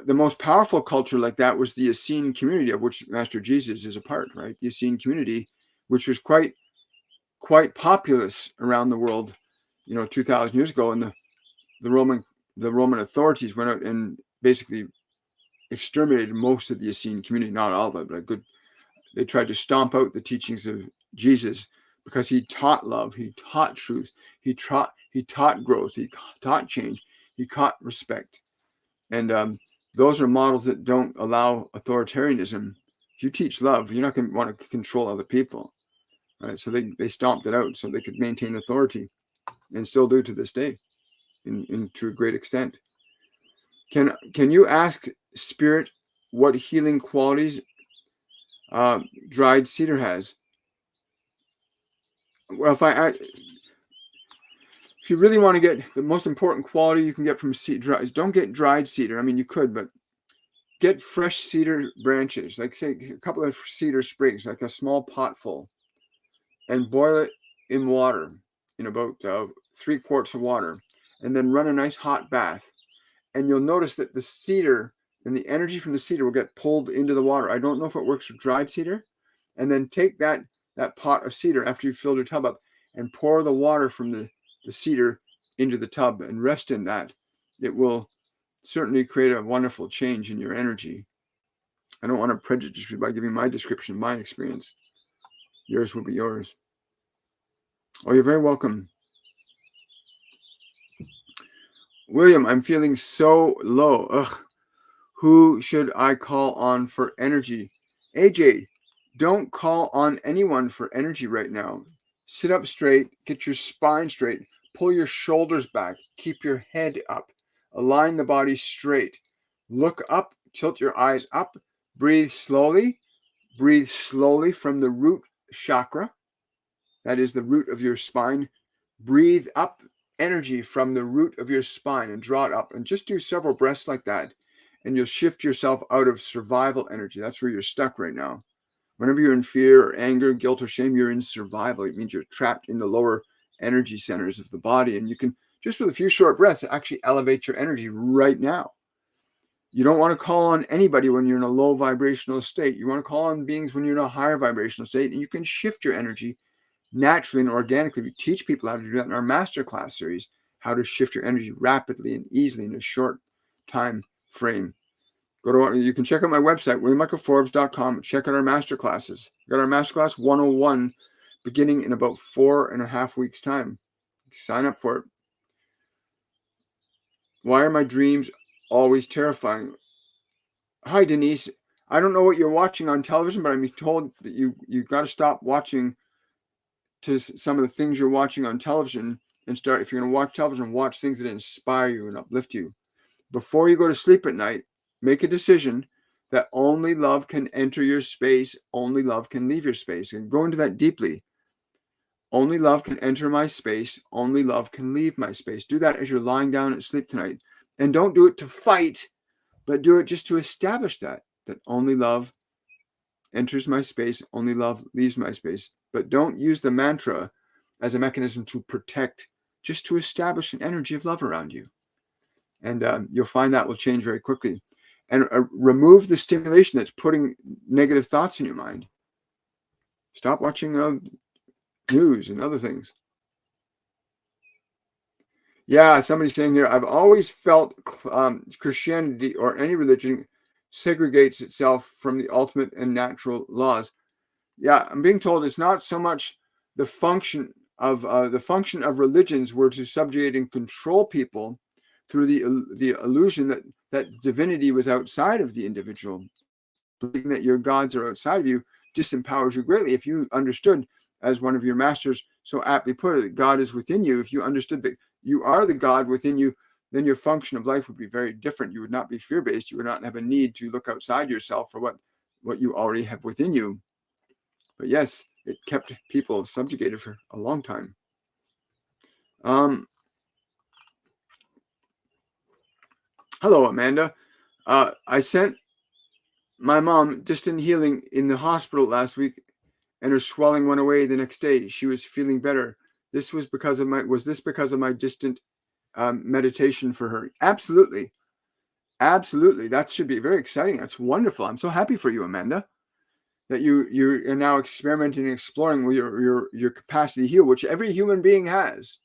The most powerful culture like that was the Essene community, of which Master Jesus is a part, right? The Essene community, which was quite populous around the world, 2,000 years ago. And the Roman authorities went out and basically exterminated most of the Essene community, not all of it, but they tried to stomp out the teachings of Jesus, because he taught love, he taught truth, he taught growth, he taught change, he taught respect. And those are models that don't allow authoritarianism. If you teach love, you're not going to want to control other people, right? So they stomped it out so they could maintain authority, and still do to this day, to a great extent. Can you ask Spirit what healing qualities dried cedar has? Well, if you really want to get the most important quality you can get from cedar, don't get dried cedar. I mean, you could, but get fresh cedar branches, like say a couple of cedar sprigs, like a small pot full, and boil it in water, in about 3 quarts of water, and then run a nice hot bath. And you'll notice that the cedar and the energy from the cedar will get pulled into the water. I don't know if it works with dried cedar. And then take that pot of cedar after you've filled your tub up, and pour the water from the cedar into the tub and rest in that. It will certainly create a wonderful change in your energy. I don't want to prejudice you by giving my description, my experience. Yours will be yours. Oh, you're very welcome. William, I'm feeling so low. Ugh. Who should I call on for energy? AJ, don't call on anyone for energy right now. Sit up straight, get your spine straight, pull your shoulders back, keep your head up, align the body straight. Look up, tilt your eyes up, breathe slowly from the root chakra. That is the root of your spine. Breathe up energy from the root of your spine and draw it up, and just do several breaths like that. And you'll shift yourself out of survival energy. That's where you're stuck right now. Whenever you're in fear or anger, guilt or shame, you're in survival. It means you're trapped in the lower energy centers of the body. And you can, just with a few short breaths, actually elevate your energy right now. You don't want to call on anybody when you're in a low vibrational state. You want to call on beings when you're in a higher vibrational state. And you can shift your energy naturally and organically. We teach people how to do that in our masterclass series, how to shift your energy rapidly and easily in a short time frame. You can check out my website, williammichaelforbes.com. Check out our masterclasses. We got our masterclass 101 beginning in about 4.5 weeks' time. Sign up for it. Why are my dreams always terrifying? Hi, Denise. I don't know what you're watching on television, but I'm told that you've got to stop watching to some of the things you're watching on television and start, if you're going to watch television, watch things that inspire you and uplift you. Before you go to sleep at night, make a decision that only love can enter your space, only love can leave your space, and go into that deeply. Only love can enter my space, only love can leave my space. Do that as you're lying down at sleep tonight. And don't do it to fight, but do it just to establish that only love enters my space, only love leaves my space. But don't use the mantra as a mechanism to protect, just to establish an energy of love around you. And you'll find that will change very quickly. And remove the stimulation that's putting negative thoughts in your mind. Stop watching news and other things. Yeah, somebody's saying here, I've always felt Christianity or any religion segregates itself from the ultimate and natural laws. Yeah, I'm being told it's not so much the function of religions were to subjugate and control people through the illusion that divinity was outside of the individual. Believing that your gods are outside of you disempowers you greatly. If you understood, as one of your masters so aptly put it, that God is within you, if you understood that you are the God within you, then your function of life would be very different. You would not be fear-based. You would not have a need to look outside yourself for what you already have within you. But yes, it kept people subjugated for a long time. Hello, Amanda. I sent my mom distant healing in the hospital last week, and her swelling went away the next day. She was feeling better. Was this because of my distant meditation for her? Absolutely. Absolutely. That should be very exciting. That's wonderful. I'm so happy for you, Amanda, that you're now experimenting and exploring with your capacity to heal, which every human being has.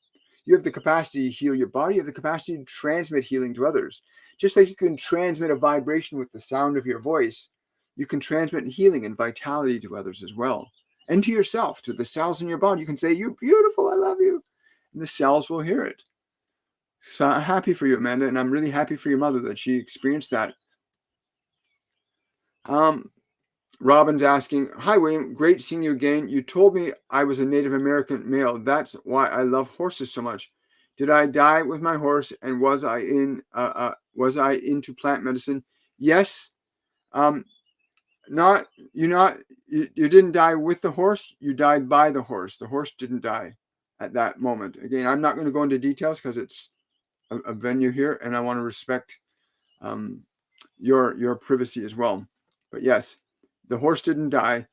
You have the capacity to heal your body. You have the capacity to transmit healing to others. Just like you can transmit a vibration with the sound of your voice, you can transmit healing and vitality to others as well. And to yourself, to the cells in your body. You can say, "You're beautiful, I love you." And the cells will hear it. So I'm happy for you, Amanda, and I'm really happy for your mother that she experienced that. Robin's asking, "Hi, William. Great seeing you again. You told me I was a Native American male. That's why I love horses so much. Did I die with my horse? And was I into plant medicine?" Yes. You didn't die with the horse. You died by the horse. The horse didn't die at that moment. Again, I'm not going to go into details because it's a venue here, and I want to respect your privacy as well. But yes, the horse didn't die.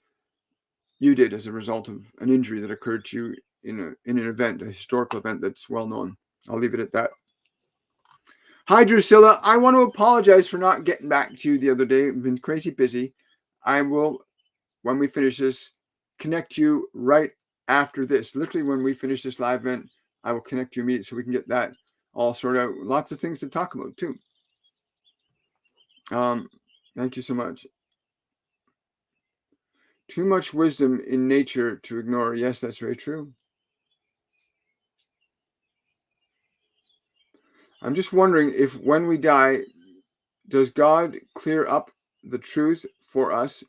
You did as a result of an injury that occurred to you in an event, a historical event that's well known. I'll leave it at that. Hi, Drusilla. I want to apologize for not getting back to you the other day. I've been crazy busy. I will, when we finish this, connect you right after this. Literally, when we finish this live event, I will connect you immediately so we can get that all sorted out. Lots of things to talk about too. Thank you so much. Too much wisdom in nature to ignore. Yes, that's very true. I'm just wondering if when we die, does God clear up the truth for us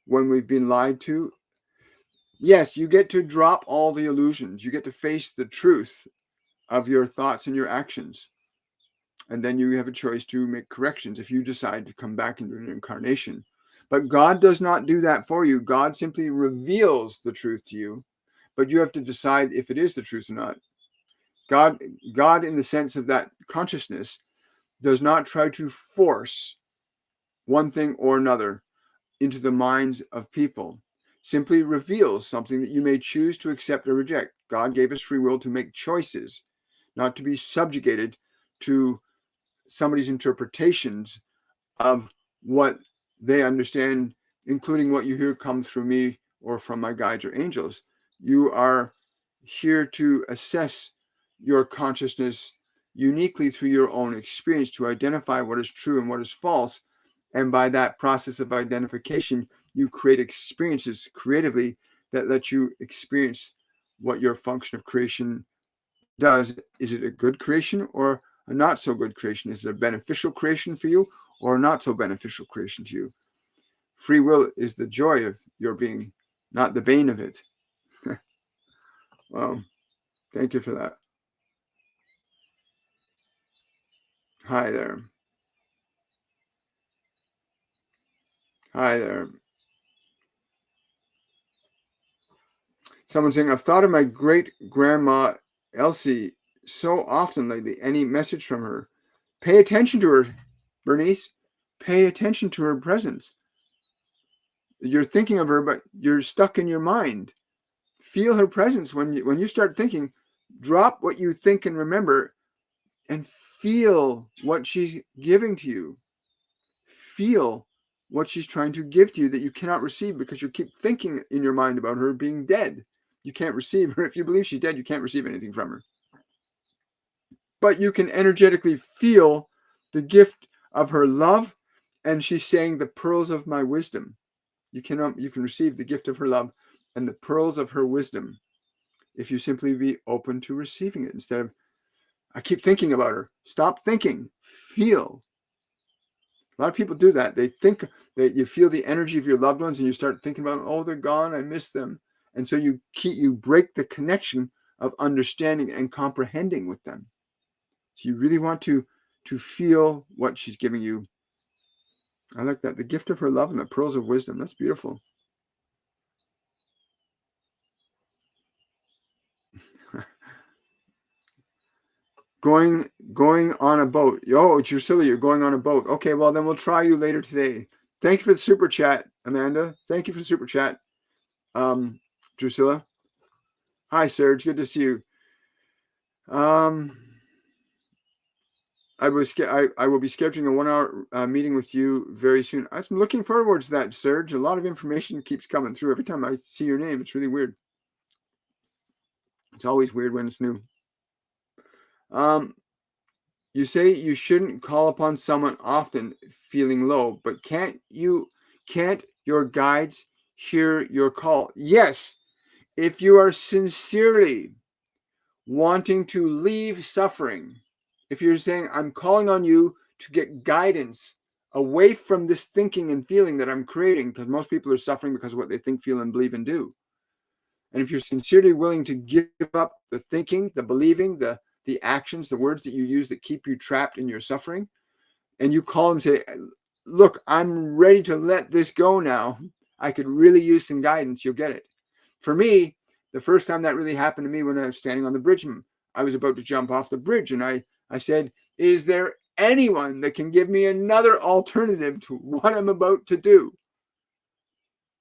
when we've been lied to? Yes, you get to drop all the illusions. You get to face the truth of your thoughts and your actions. And then you have a choice to make corrections if you decide to come back into an incarnation. But God does not do that for you. God simply reveals the truth to you, but you have to decide if it is the truth or not. God, in the sense of that consciousness, does not try to force one thing or another into the minds of people. Simply reveals something that you may choose to accept or reject. God gave us free will to make choices, not to be subjugated to somebody's interpretations of what they understand, including what you hear come through me or from my guides or angels. You are here to assess your consciousness uniquely through your own experience, to identify what is true and what is false. And by that process of identification, you create experiences creatively that let you experience what your function of creation does. Is it a good creation or a not so good creation? Is it a beneficial creation for you or a not so beneficial creation for you? Free will is the joy of your being, not the bane of it. Well, thank you for that. Hi there. Hi there. Someone saying, I've thought of my great grandma Elsie so often lately. Any message from her? Pay attention to her, Bernice. Pay attention to her presence. You're thinking of her, but you're stuck in your mind. Feel her presence. When you start thinking, drop what you think and remember and feel what she's giving to you. Feel what she's trying to give to you that you cannot receive because you keep thinking in your mind about her being dead. You can't receive her. If you believe she's dead, you can't receive anything from her. But you can energetically feel the gift of her love, and she's saying the pearls of my wisdom. You can receive the gift of her love and the pearls of her wisdom if you simply be open to receiving it instead of, I keep thinking about her. Stop thinking. Feel. A lot of people do that. They think that you feel the energy of your loved ones and you start thinking about, oh, they're gone, I miss them. And so you break the connection of understanding and comprehending with them. So you really want to feel what she's giving you. I like that. The gift of her love and the pearls of wisdom. That's beautiful. Going on a boat. Oh, Drusilla, you're going on a boat. Okay, well, then we'll try you later today. Thank you for the super chat, Amanda. Thank you for the super chat, Drusilla. Hi, Serge. Good to see you. I will be scheduling a 1-hour meeting with you very soon. I'm looking forward to that, Serge. A lot of information keeps coming through. Every time I see your name, it's really weird. It's always weird when it's new. You say you shouldn't call upon someone often feeling low, but can't your guides hear your call? Yes, if you are sincerely wanting to leave suffering, if you're saying, I'm calling on you to get guidance away from this thinking and feeling that I'm creating, because most people are suffering because of what they think, feel, and believe and do. And if you're sincerely willing to give up the thinking, the believing, the actions, the words that you use that keep you trapped in your suffering, and you call and say, look, I'm ready to let this go now. I could really use some guidance. You'll get it. For me, the first time that really happened to me when I was standing on the bridge, I was about to jump off the bridge, and I said, is there anyone that can give me another alternative to what I'm about to do?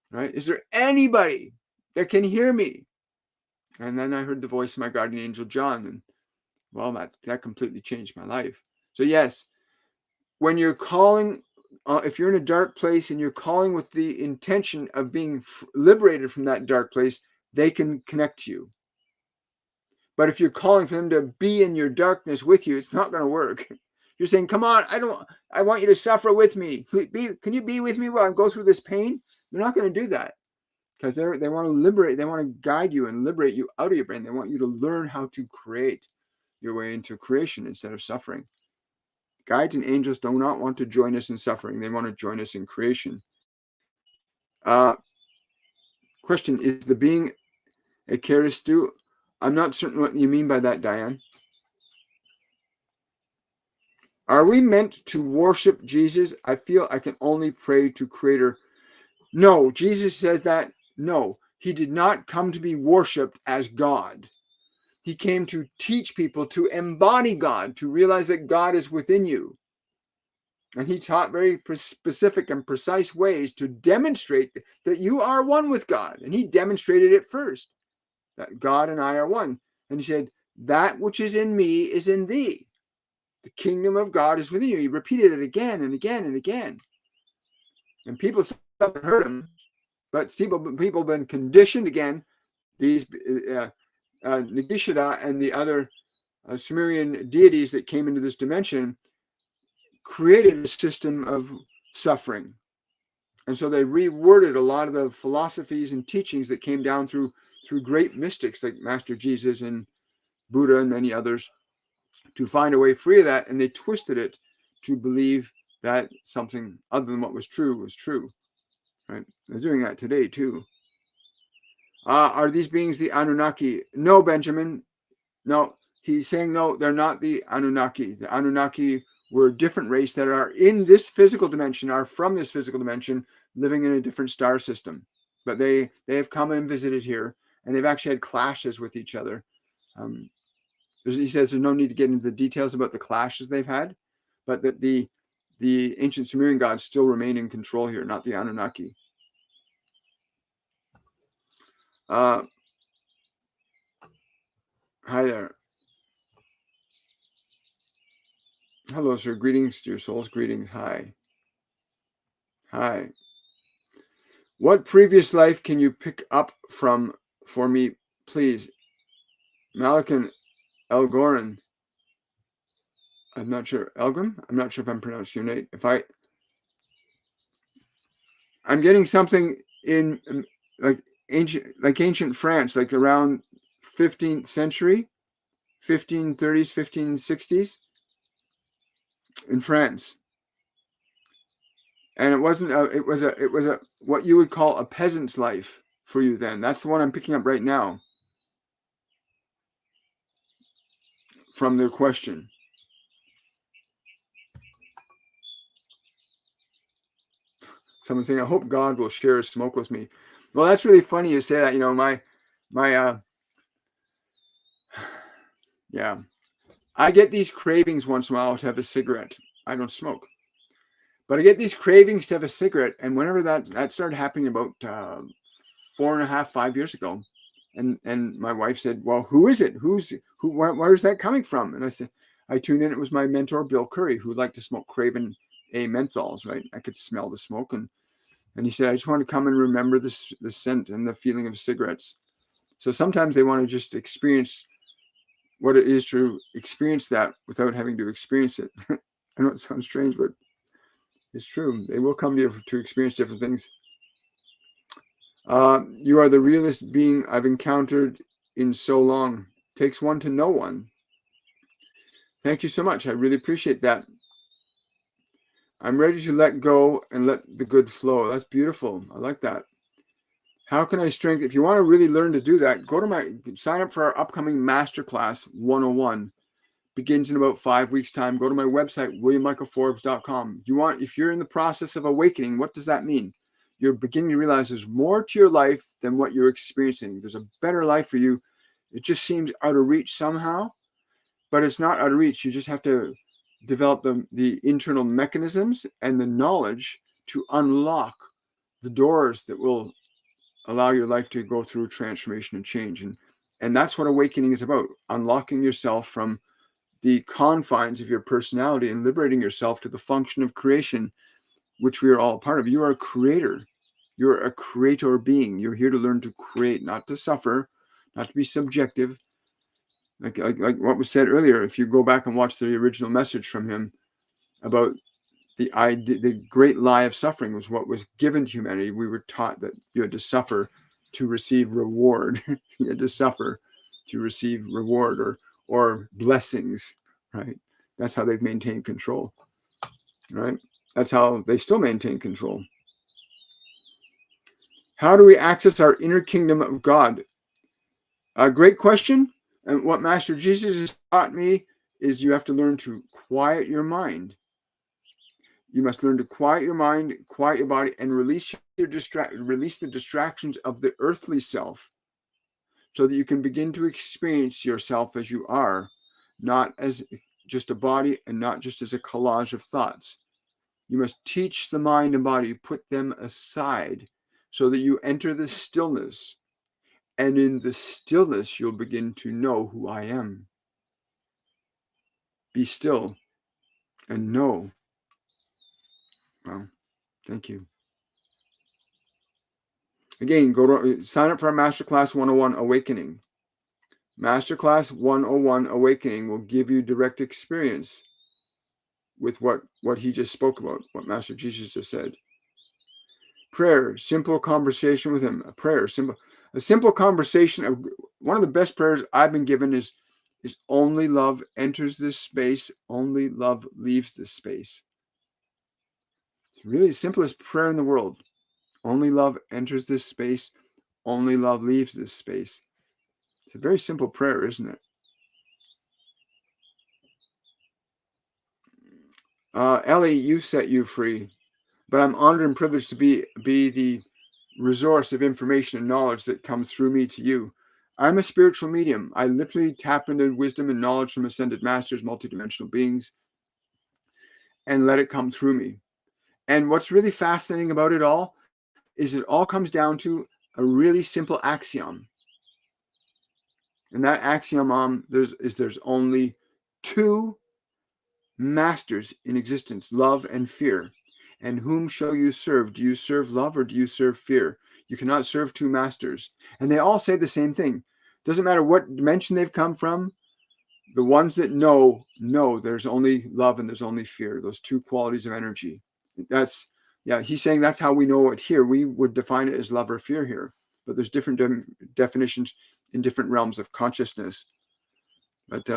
Right? Is there anybody that can hear me? And then I heard the voice of my guardian angel, John, and well, that completely changed my life. So yes, when you're calling, if you're in a dark place and you're calling with the intention of being liberated from that dark place, they can connect to you. But if you're calling for them to be in your darkness with you, it's not going to work. You're saying, come on, I want you to suffer with me. Can you be with me while I go through this pain? They're not going to do that because they want to liberate, they want to guide you and liberate you out of your brain. They want you to learn how to create your way into creation instead of suffering. Guides and angels do not want to join us in suffering. They want to join us in creation. Question, is the being a Keristu? I'm not certain what you mean by that, Diane. Are we meant to worship Jesus? I feel I can only pray to Creator. No, Jesus says that. No, he did not come to be worshipped as God. He came to teach people to embody God, to realize that God is within you. And he taught very specific and precise ways to demonstrate that you are one with God. And he demonstrated it first, that God and I are one. And he said, that which is in me is in thee. The kingdom of God is within you. He repeated it again and again and again. And people haven't heard him, but people have been conditioned again. These Ningishzida and the other Sumerian deities that came into this dimension created a system of suffering. And so they reworded a lot of the philosophies and teachings that came down through great mystics like Master Jesus and Buddha and many others. to find a way free of that, and they twisted it to believe that something other than what was true, right? They're doing that today too. Are these beings the Anunnaki? No, Benjamin. No, he's saying no, they're not the Anunnaki. The Anunnaki were a different race that are in this physical dimension, are from this physical dimension, living in a different star system. But they have come and visited here, and they've actually had clashes with each other. He says there's no need to get into the details about the clashes they've had, but that the ancient Sumerian gods still remain in control here, not the Anunnaki. Hi there. Hello, sir. Greetings to your souls. Greetings. Hi. Hi. What previous life can you pick up from for me, please? Malakan Elgoran. I'm not sure. Elgrim? I'm not sure if I'm pronouncing your name. I'm getting something in like ancient France, like around 15th century, 1530s, 1560s in France. And it wasn't it was a what you would call a peasant's life for you then. That's the one I'm picking up right now from their question. Someone saying, I hope God will share his smoke with me. Well, that's really funny you say that. You know, yeah, I get these cravings once in a while to have a cigarette. I don't smoke, but I get these cravings to have a cigarette. And whenever that started happening about 4.5, 5 years ago, and my wife said, well, who is it? Where's that coming from? And I said, I tuned in. It was my mentor, Bill Curry, who liked to smoke Craven A menthols, right? I could smell the smoke. And he said, I just want to come and remember the scent and the feeling of cigarettes. So sometimes they want to just experience what it is to experience that without having to experience it. I know it sounds strange, but it's true. They will come to you to experience different things. You are the realest being I've encountered in so long. Takes one to know one. Thank you so much. I really appreciate that. I'm ready to let go and let the good flow. That's beautiful. I like that. How can I strengthen? If you want to really learn to do that, sign up for our upcoming Masterclass 101. Begins in about 5 weeks' time. Go to my website, williammichaelforbes.com. If you're in the process of awakening, what does that mean? You're beginning to realize there's more to your life than what you're experiencing. There's a better life for you. It just seems out of reach somehow, but it's not out of reach. You just have to develop the internal mechanisms and the knowledge to unlock the doors that will allow your life to go through transformation and change. And that's what awakening is about, unlocking yourself from the confines of your personality and liberating yourself to the function of creation, which we are all a part of. You are a creator. You're a creator being. You're here to learn to create, not to suffer, not to be subjective. Like what was said earlier, if you go back and watch the original message from him about the great lie of suffering was what was given to humanity. We were taught that you had to suffer to receive reward. You had to suffer to receive reward or blessings, right? That's how they've maintained control, right? That's how they still maintain control. How do we access our inner kingdom of God? A great question. And what Master Jesus has taught me is you have to learn to quiet your mind. You must learn to quiet your mind, quiet your body, and release the distractions of the earthly self, so that you can begin to experience yourself as you are, not as just a body and not just as a collage of thoughts. You must teach the mind and body, put them aside, so that you enter the stillness. And in the stillness, you'll begin to know who I am. Be still and know. Well, thank you. Again, sign up for our Masterclass 101 Awakening. Masterclass 101 Awakening will give you direct experience with what he just spoke about, what Master Jesus just said. Prayer, simple conversation with him. A simple conversation. One of the best prayers I've been given is is only love enters this space, only love leaves this space. It's really the simplest prayer in the world. Only love enters this space, only love leaves this space. It's a very simple prayer, isn't it? Ellie, you set you free, but I'm honored and privileged to be the resource of information and knowledge that comes through me to you. I'm a spiritual medium. I literally tap into wisdom and knowledge from ascended masters, multidimensional beings, and let it come through me. And what's really fascinating about it all is it all comes down to a really simple axiom. And that axiom there's only two masters in existence, love and fear. And whom shall you serve? Do you serve love or do you serve fear? You cannot serve two masters. And they all say the same thing. Doesn't matter what dimension they've come from. The ones that know there's only love and there's only fear. Those two qualities of energy. He's saying that's how we know it here. We would define it as love or fear here. But there's different definitions in different realms of consciousness. But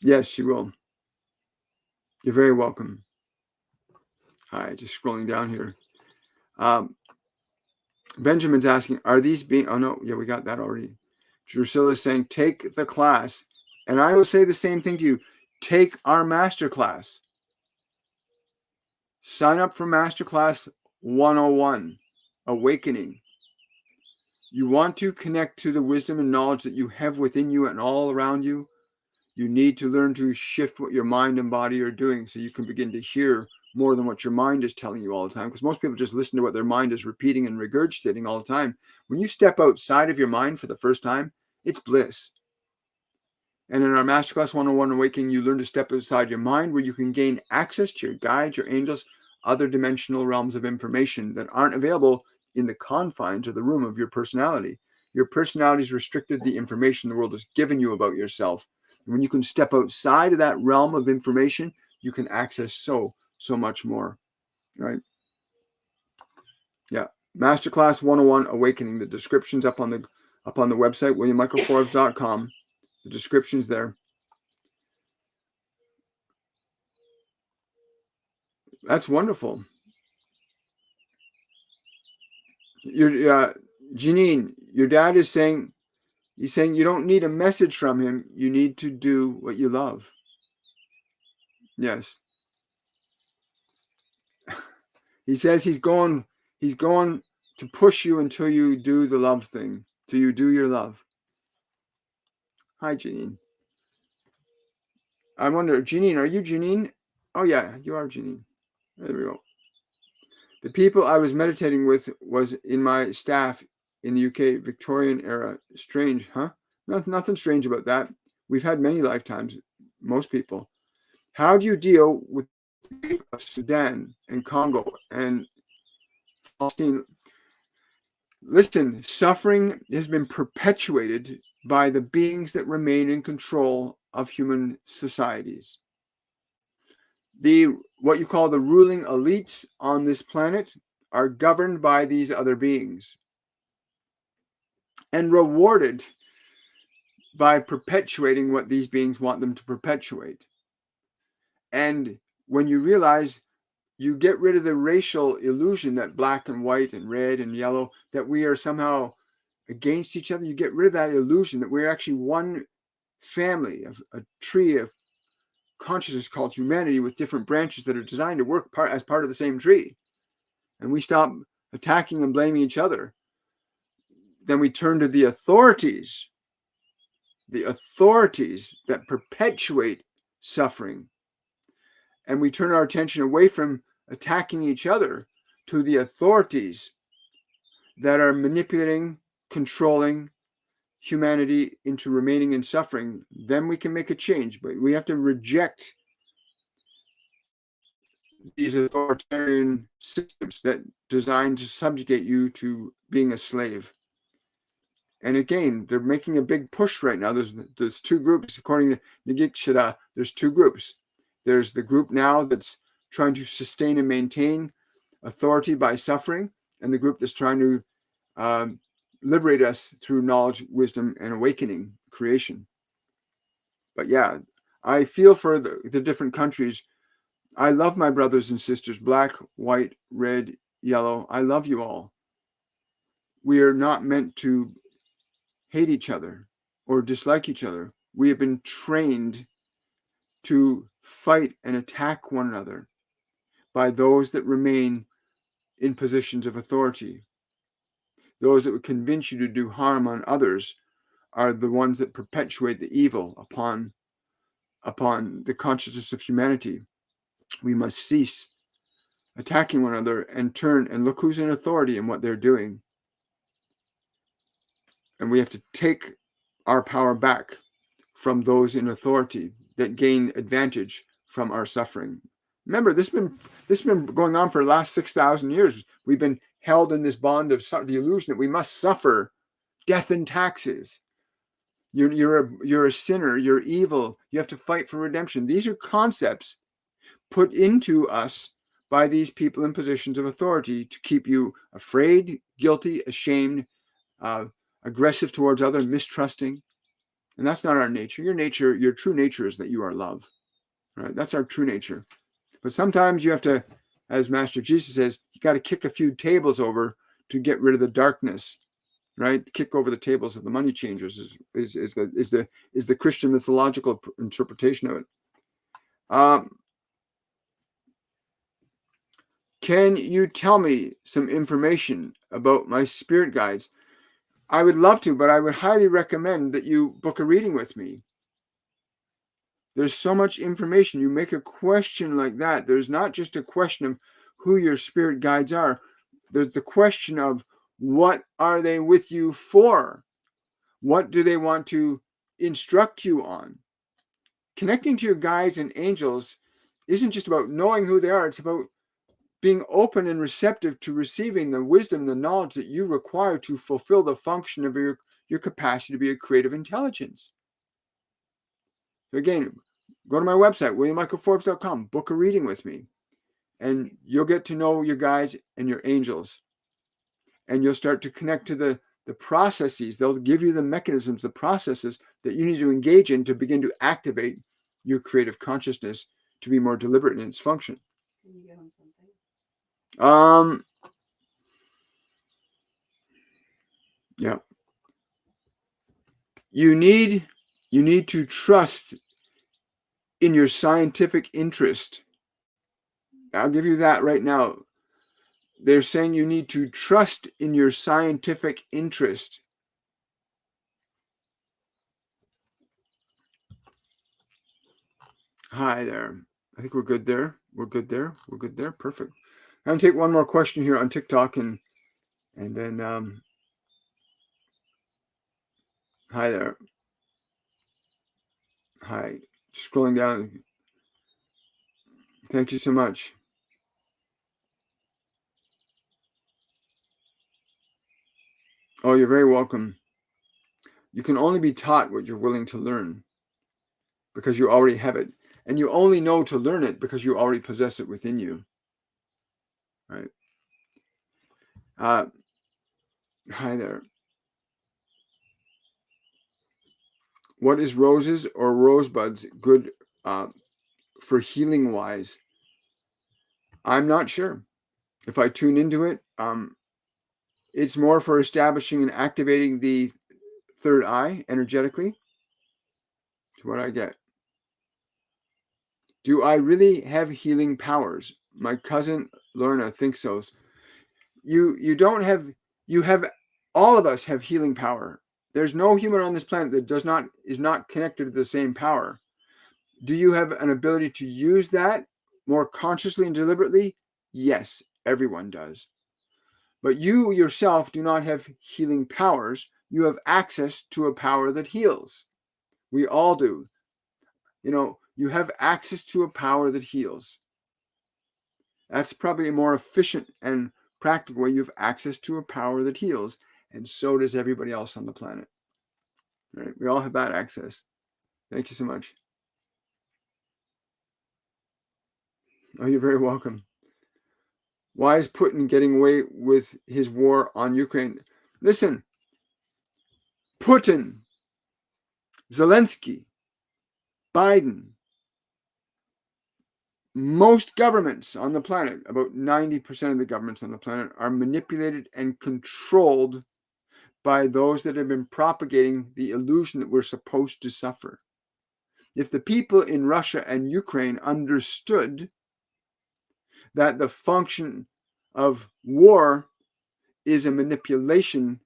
yes, you will. You're very welcome. Hi, just scrolling down here. Benjamin's asking, are these being... Oh, no. Yeah, we got that already. Drusilla is saying, take the class. And I will say the same thing to you. Take our masterclass. Sign up for Masterclass 101, Awakening. You want to connect to the wisdom and knowledge that you have within you and all around you. You need to learn to shift what your mind and body are doing so you can begin to hear more than what your mind is telling you all the time. Because most people just listen to what their mind is repeating and regurgitating all the time. When you step outside of your mind for the first time, it's bliss. And in our Masterclass 101 Awakening, you learn to step outside your mind where you can gain access to your guides, your angels, other dimensional realms of information that aren't available in the confines of the room of your personality. Your personality is restricted to the information the world has given you about yourself. And when you can step outside of that realm of information, you can access so much more, right? Yeah. Masterclass 101 Awakening. The description's up on the website, WilliamMichaelForbes.com. The description's there. That's wonderful. Janine, your dad is saying, he's saying you don't need a message from him. You need to do what you love. Yes. He says he's going to push you until you do the love thing, till you do your love. Hi, Janine. I wonder, Janine, are you Janine? Oh, yeah, you are Janine. There we go. The people I was meditating with was in my staff in the UK, Victorian era. Strange, huh? Nothing strange about that. We've had many lifetimes, most people. How do you deal with Sudan and Congo and Palestine? Listen, suffering has been perpetuated by the beings that remain in control of human societies. What you call the ruling elites on this planet are governed by these other beings and rewarded by perpetuating what these beings want them to perpetuate. And when you realize, you get rid of the racial illusion that black and white and red and yellow, that we are somehow against each other. You get rid of that illusion that we're actually one family, of a tree of consciousness called humanity with different branches that are designed to work as part of the same tree. And we stop attacking and blaming each other. Then we turn to the authorities that perpetuate suffering. And we turn our attention away from attacking each other to the authorities that are manipulating, controlling humanity into remaining in suffering. Then we can make a change. But we have to reject these authoritarian systems that are designed to subjugate you to being a slave. And again, they're making a big push right now. There's two groups, according to Ningishzida. There's two groups. There's the group now that's trying to sustain and maintain authority by suffering, and the group that's trying to liberate us through knowledge, wisdom, and awakening creation. But yeah, I feel for the different countries. I love my brothers and sisters, black, white, red, yellow. I love you all. We are not meant to hate each other or dislike each other. We have been trained to fight and attack one another by those that remain in positions of authority. Those that would convince you to do harm on others are the ones that perpetuate the evil upon the consciousness of humanity. We must cease attacking one another and turn and look who's in authority and what they're doing. And we have to take our power back from those in authority that gain advantage from our suffering. Remember, this has been going on for the last 6,000 years. We've been held in this bond of the illusion that we must suffer death and taxes. You're a sinner. You're evil. You have to fight for redemption. These are concepts put into us by these people in positions of authority to keep you afraid, guilty, ashamed, aggressive towards others, mistrusting. And that's not our nature. Your true nature is that you are love. Right? That's our true nature. But sometimes you have to, as Master Jesus says, you got to kick a few tables over to get rid of the darkness. Right? Kick over the tables of the money changers is the Christian mythological interpretation of it. Can you tell me some information about my spirit guides? I would love to, but I would highly recommend that you book a reading with me. There's so much information. You make a question like that. There's not just a question of who your spirit guides are. There's the question of what are they with you for? What do they want to instruct you on? Connecting to your guides and angels isn't just about knowing who they are. It's about being open and receptive to receiving the wisdom, the knowledge that you require to fulfill the function of your capacity to be a creative intelligence. So again, go to my website, williammichaelforbes.com, book a reading with me, and you'll get to know your guides and your angels. And you'll start to connect to the processes. They'll give you the mechanisms, the processes that you need to engage in to begin to activate your creative consciousness to be more deliberate in its function. Can you give them something? Yeah. You need to trust in your scientific interest. I'll give you that right now. They're saying you need to trust in your scientific interest. Hi there. I think we're good there. We're good there. Perfect. I'm going to take one more question here on TikTok and then hi there. Hi. Scrolling down. Thank you so much. Oh, you're very welcome. You can only be taught what you're willing to learn because you already have it. And you only know to learn it because you already possess it within you. Right? Hi there. What is roses or rosebuds good for healing wise? I'm not sure. If I tune into it, it's more for establishing and activating the third eye energetically. To what I get. Do I really have healing powers? My cousin Lorna thinks so. You don't have. You have. All of us have healing power. There's no human on this planet that is not connected to the same power. Do you have an ability to use that more consciously and deliberately? Yes, everyone does. But you yourself do not have healing powers. You have access to a power that heals. We all do. You have access to a power that heals. That's probably a more efficient and practical way. You have access to a power that heals, and so does everybody else on the planet. Right? We all have that access. Thank you so much. Oh, you're very welcome. Why is Putin getting away with his war on Ukraine? Listen, Putin, Zelensky, Biden, most governments on the planet, about 90% of the governments on the planet, are manipulated and controlled by those that have been propagating the illusion that we're supposed to suffer. If the people in Russia and Ukraine understood that the function of war is a manipulation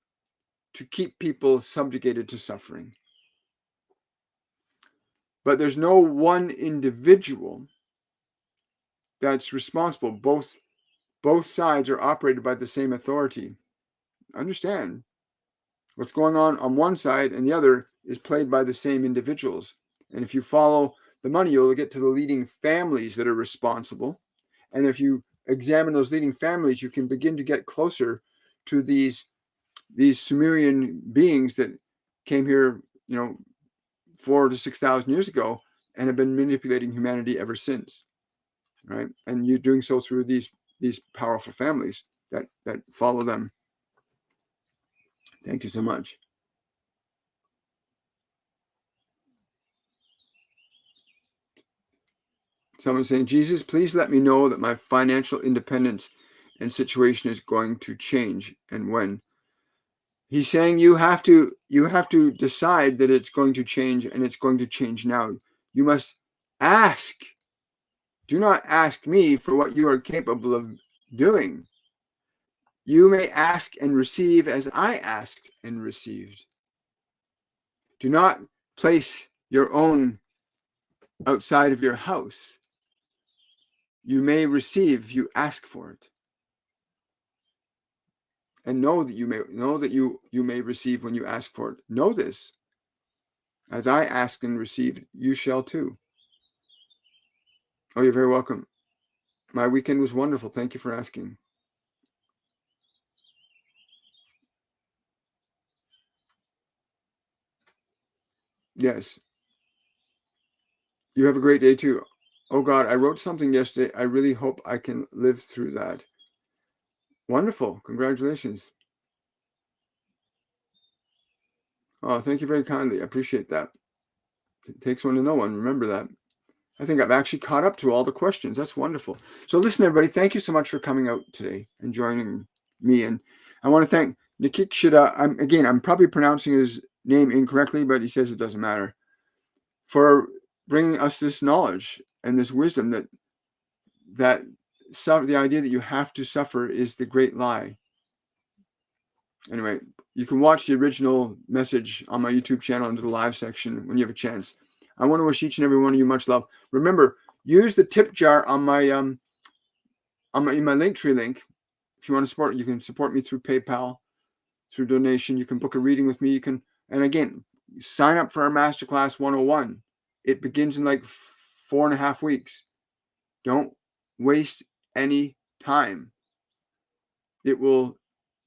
to keep people subjugated to suffering. But there's no one individual that's responsible. Both sides are operated by the same authority. Understand, what's going on one side and the other is played by the same individuals. And if you follow the money, you'll get to the leading families that are responsible. And if you examine those leading families, you can begin to get closer to these Sumerian beings that came here, 4,000 to 6,000 years ago and have been manipulating humanity ever since. Right? And you're doing so through these powerful families that follow them. Thank you so much. Someone's saying, Jesus, please let me know that my financial independence and situation is going to change, and when. He's saying you have to decide that it's going to change, and it's going to change now. You must ask. Do not ask me for what you are capable of doing. You may ask and receive as I asked and received. Do not place your own outside of your house. You may receive if you ask for it. And know that you may receive when you ask for it. Know this. As I asked and received, you shall too. Oh, you're very welcome. My weekend was wonderful. Thank you for asking. Yes. You have a great day too. Oh God, I wrote something yesterday. I really hope I can live through that. Wonderful. Congratulations. Oh, thank you very kindly. I appreciate that. It takes one to know one. Remember that. I think I've actually caught up to all the questions. That's wonderful. So listen, everybody, thank you so much for coming out today and joining me. And I want to thank Ningishzida. I'm probably pronouncing his name incorrectly, but he says it doesn't matter, for bringing us this knowledge and this wisdom that the idea that you have to suffer is the great lie. Anyway, you can watch the original message on my YouTube channel under the live section when you have a chance. I want to wish each and every one of you much love. Remember, use the tip jar on my in my Linktree link. If you want to support, you can support me through PayPal, through donation. You can book a reading with me. You can, and again, sign up for our Masterclass 101. It begins in like 4.5 weeks. Don't waste any time. It will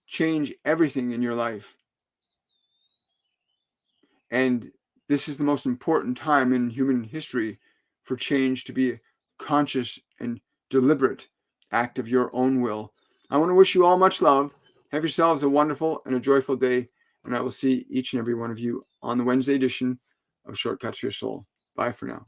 change everything in your life. And this is the most important time in human history for change to be a conscious and deliberate act of your own will. I want to wish you all much love. Have yourselves a wonderful and a joyful day. And I will see each and every one of you on the Wednesday edition of Shortcuts for Your Soul. Bye for now.